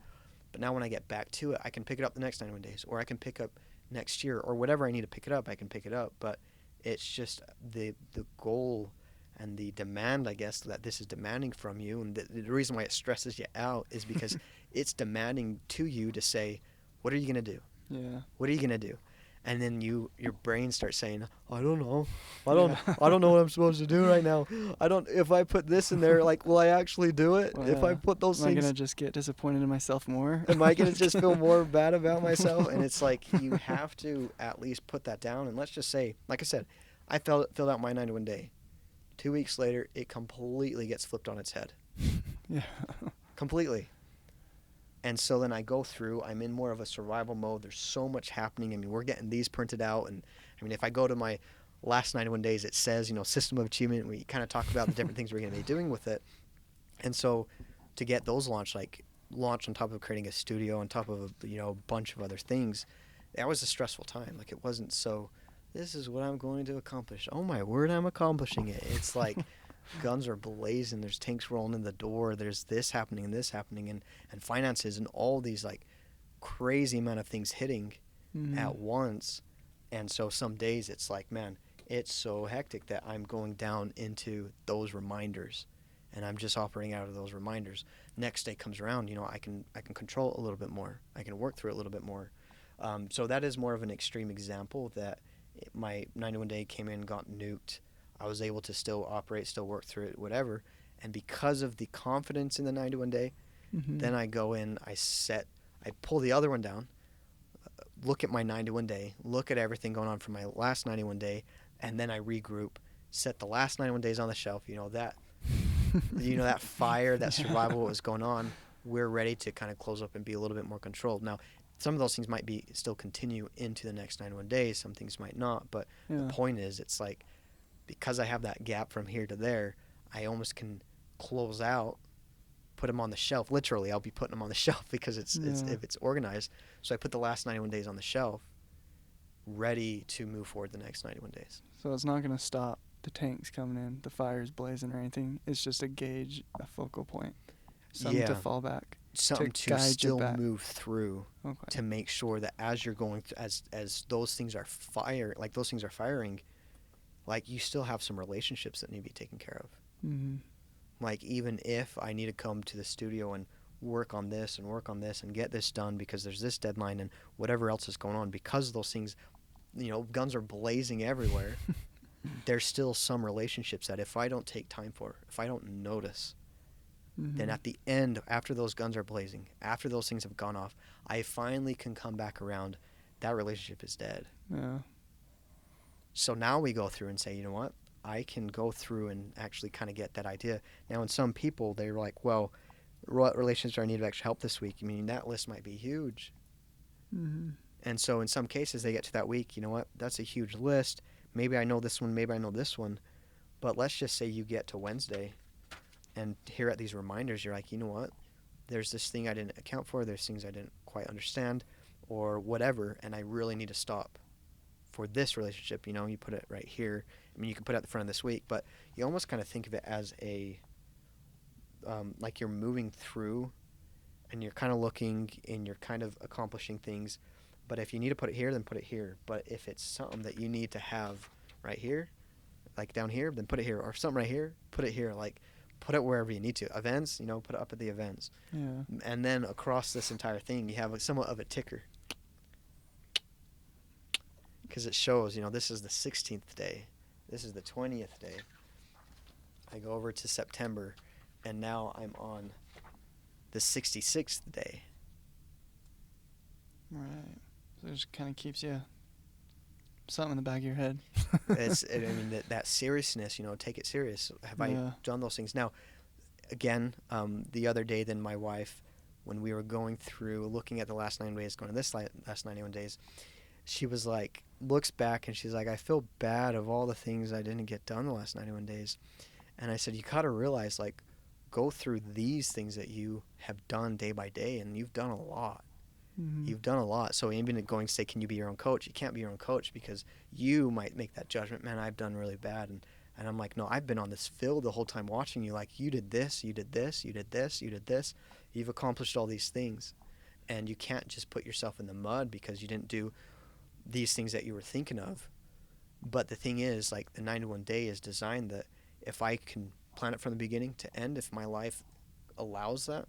S1: But now when I get back to it, I can pick it up the next 91 days, or I can pick up next year, or whatever I need to pick it up, I can pick it up. But it's just the goal and the demand, I guess, that this is demanding from you. And the reason why it stresses you out is because it's demanding to you to say, what are you going to do?
S2: Yeah.
S1: What are you going to do? And then your brain starts saying, I don't know. I don't know what I'm supposed to do right now. If I put this in there, like, will I actually do it?
S2: Well,
S1: if I put those things.
S2: Am I going to just get disappointed in myself more?
S1: Am I going to just feel more bad about myself? And it's like, you have to at least put that down. And let's just say, like I said, I filled out my 91 day. 2 weeks later, it completely gets flipped on its head.
S2: Yeah.
S1: Completely. And so then I go through, I'm in more of a survival mode. There's so much happening. I mean, we're getting these printed out. And I mean, if I go to my last 91 days, it says, you know, system of achievement. We kind of talk about the different things we're going to be doing with it. And so to get those launched on top of creating a studio, on top of, a bunch of other things, that was a stressful time. Like, it wasn't so, this is what I'm going to accomplish. Oh my word, I'm accomplishing it. It's like guns are blazing. There's tanks rolling in the door. There's this happening and this happening, and finances and all these like crazy amount of things hitting. at once. And so some days it's like, man, it's so hectic that I'm going down into those reminders and I'm just operating out of those reminders. Next day comes around, I can control it a little bit more. I can work through it a little bit more. So that is more of an extreme example that my 91 day came in, got nuked. I was able to still operate, still work through it, whatever. And because of the confidence in the 91 day, then I go in, I pull the other one down, look at my 91 day, look at everything going on from my last 91 day, and then I regroup, set the last 91 days on the shelf. That fire, that survival, what was going on, we're ready to kind of close up and be a little bit more controlled. Now, some of those things might be still continue into the next 91 days. Some things might not. But the point is, it's like, because I have that gap from here to there, I almost can close out, put them on the shelf. Literally, I'll be putting them on the shelf because it's if it's organized. So I put the last 91 days on the shelf, ready to move forward the next 91 days.
S2: So it's not going to stop the tanks coming in, the fires blazing or anything. It's just a gauge, a focal point, something to fall back,
S1: something to still move through, to make sure that as you're going as those things are firing, like you still have some relationships that need to be taken care of. Like, even if I need to come to the studio and work on this and get this done because there's this deadline and whatever else is going on, because those things, guns are blazing everywhere. There's still some relationships that if I don't take time for, if I don't notice, then at the end, after those guns are blazing, after those things have gone off, I finally can come back around. That relationship is dead.
S2: Yeah.
S1: So now we go through and say, you know what? I can go through and actually kind of get that idea. Now, in some people, they're like, well, what relationships do I need to actually help this week? I mean, that list might be huge. And so in some cases, they get to that week, you know what? That's a huge list. Maybe I know this one, maybe I know this one. But let's just say you get to Wednesday and here at these reminders, you're like, you know what? There's this thing I didn't account for. There's things I didn't quite understand or whatever, and I really need to stop for this relationship. You put it right here. I mean, you can put it at the front of this week, but you almost kind of think of it as like you're moving through and you're kind of looking and you're kind of accomplishing things. But if you need to put it here, then put it here. But if it's something that you need to have right here, like down here, then put it here. Or something right here, put it here. Like, put it wherever you need to. Events, put it up at the events.
S2: Yeah.
S1: And then across this entire thing, you have somewhat of a ticker. Because it shows, this is the 16th day. This is the 20th day. I go over to September, and now I'm on the 66th day.
S2: Right. So it just kind of keeps you something in the back of your head.
S1: That seriousness, take it serious. Have I done those things? Now, again, the other day, then my wife, when we were going through, looking at the last 9 days, going to this last 91 days, she was like, looks back and she's like, I feel bad of all the things I didn't get done the last 91 days. And I said, you got to realize, like, go through these things that you have done day by day, and you've done a lot. You've done a lot. So even going to say, can you be your own coach? You can't be your own coach because you might make that judgment, man, I've done really bad. And I'm like, no, I've been on this field the whole time watching you. Like, you did this, you did this, you did this, you did this. You've accomplished all these things. And you can't just put yourself in the mud because you didn't do these things that you were thinking of. But the thing is, like, the 91 day is designed that if I can plan it from the beginning to end, if my life allows that,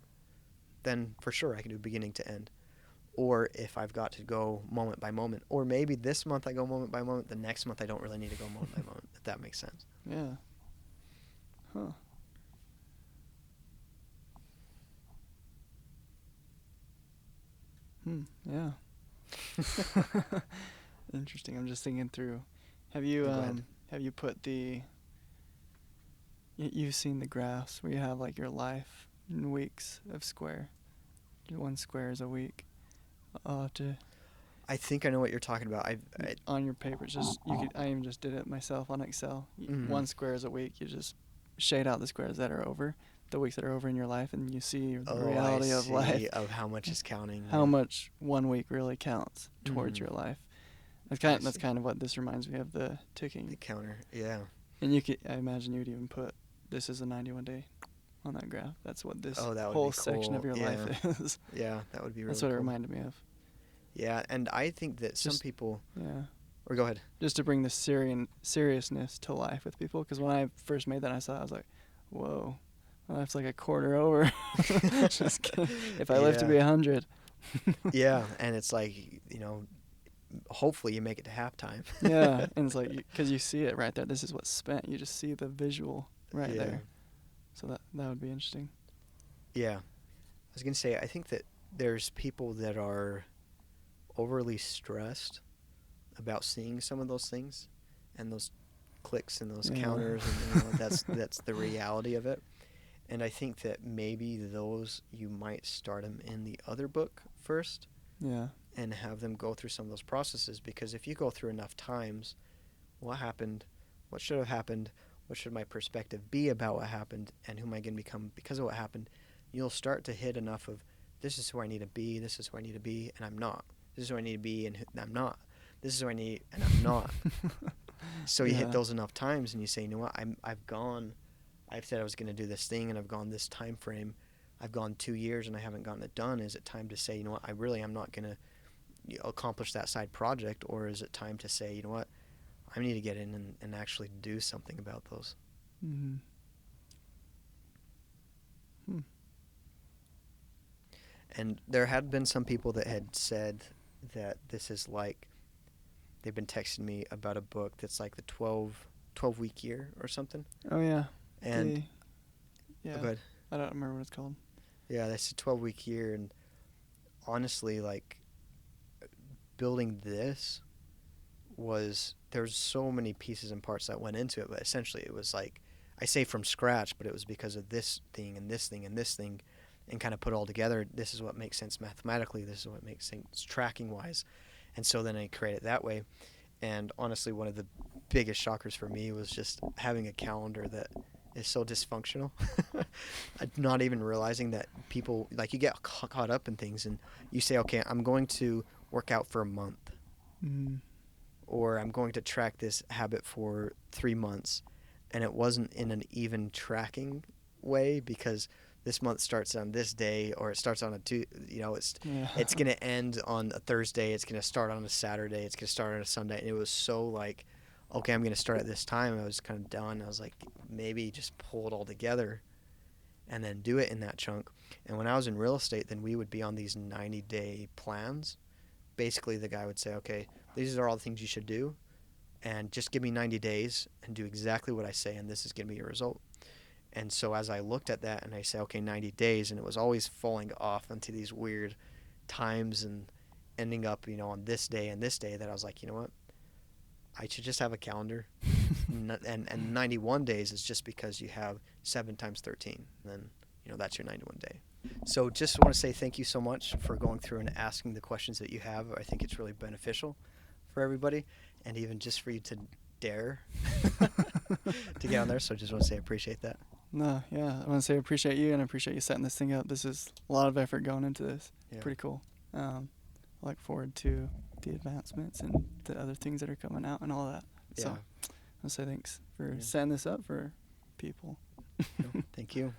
S1: then for sure I can do beginning to end. Or if I've got to go moment by moment, or maybe this month I go moment by moment, the next month I don't really need to go moment by moment, if that makes sense.
S2: Yeah. Huh. Yeah. Interesting. I'm just thinking through. Have you put you've seen the graphs where you have like your life in weeks of square. 1 square is a week.
S1: I think I know what you're talking about.
S2: On your paper, I even just did it myself on Excel. 1 square is a week. You just shade out the squares that are over, the weeks that are over in your life, and you see the reality of life.
S1: Of how much is counting.
S2: How much 1 week really counts towards your life. That's kind of what this reminds me of, the ticking.
S1: The counter, yeah.
S2: And I imagine you'd even put this is a 91 day on that graph. That's what this whole section of your life is.
S1: Yeah, that would be really
S2: That's what
S1: cool.
S2: it reminded me of.
S1: Yeah, and I think that some
S2: Just
S1: people,
S2: yeah,
S1: or go ahead.
S2: just to bring the seriousness to life with people. Because when I first made that, I saw it, I was like, whoa, my life's like a quarter over. Just kidding. If I live to
S1: Yeah.
S2: be 100.
S1: Yeah, and it's like, hopefully you make it to halftime.
S2: Yeah, and it's like because you see it right there. This is what's spent. You just see the visual right
S1: Yeah.
S2: there. So that would be interesting.
S1: Yeah. I was going to say, I think that there's people that are overly stressed about seeing some of those things and those clicks and those
S2: Yeah.
S1: counters, and that's the reality of it. And I think that maybe those, you might start them in the other book first
S2: Yeah.
S1: and have them go through some of those processes, because if you go through enough times, what happened, what should have happened, what should my perspective be about what happened, and who am I going to become because of what happened, you'll start to hit enough of, this is who I need to be, this is who I need to be, and I'm not. This is who I need to be, and I'm not. This is who I need, and I'm not. So you hit
S2: Yeah.
S1: those enough times, and you say, you know what, I've said I was going to do this thing, and I've gone this time frame. I've gone 2 years, and I haven't gotten it done. Is it time to say, you know what, I really am not going to accomplish that side project, or is it time to say, you know what, I need to get in and actually do something about those?
S2: Mm-hmm.
S1: And there had been some people that had said that this is like, they've been texting me about a book that's like the 12-week year or something.
S2: Oh yeah.
S1: And
S2: yeah.
S1: oh, go ahead.
S2: I don't remember what it's called.
S1: Yeah, that's a 12-week year, and honestly, like, building this there's so many pieces and parts that went into it, but essentially it was like, I say from scratch, but it was because of this thing and this thing and this thing, and kind of put it all together. This is what makes sense mathematically. This is what makes sense tracking wise. And so then I create it that way. And honestly, one of the biggest shockers for me was just having a calendar that is so dysfunctional. Not even realizing that people, like, you get caught up in things, and you say, okay, I'm going to work out for a month, or I'm going to track this habit for 3 months. And it wasn't in an even tracking way, because this month starts on this day, or it starts on it's going to end on a Thursday, it's going to start on a Saturday, it's going to start on a Sunday. And it was so like, okay, I'm going to start at this time. I was kind of done. I was like, maybe just pull it all together and then do it in that chunk. And when I was in real estate, then we would be on these 90-day plans. Basically, the guy would say, okay, these are all the things you should do, and just give me 90 days and do exactly what I say, and this is going to be your result. And so as I looked at that, and I say, okay, 90 days, and it was always falling off into these weird times and ending up, on this day and this day, that I was like, you know what? I should just have a calendar. and 91 days is just because you have 7 times 13. And then, that's your 91 day. So just want to say thank you so much for going through and asking the questions that you have. I think it's really beneficial for everybody, and even just for you to dare to get on there. So just want to say I appreciate that.
S2: No, yeah. I want to say I appreciate you, and I appreciate you setting this thing up. This is a lot of effort going into this.
S1: Yeah.
S2: Pretty cool. I look forward to the advancements and the other things that are coming out and all that.
S1: Yeah.
S2: So I'll say thanks for setting this up for people.
S1: Thank you.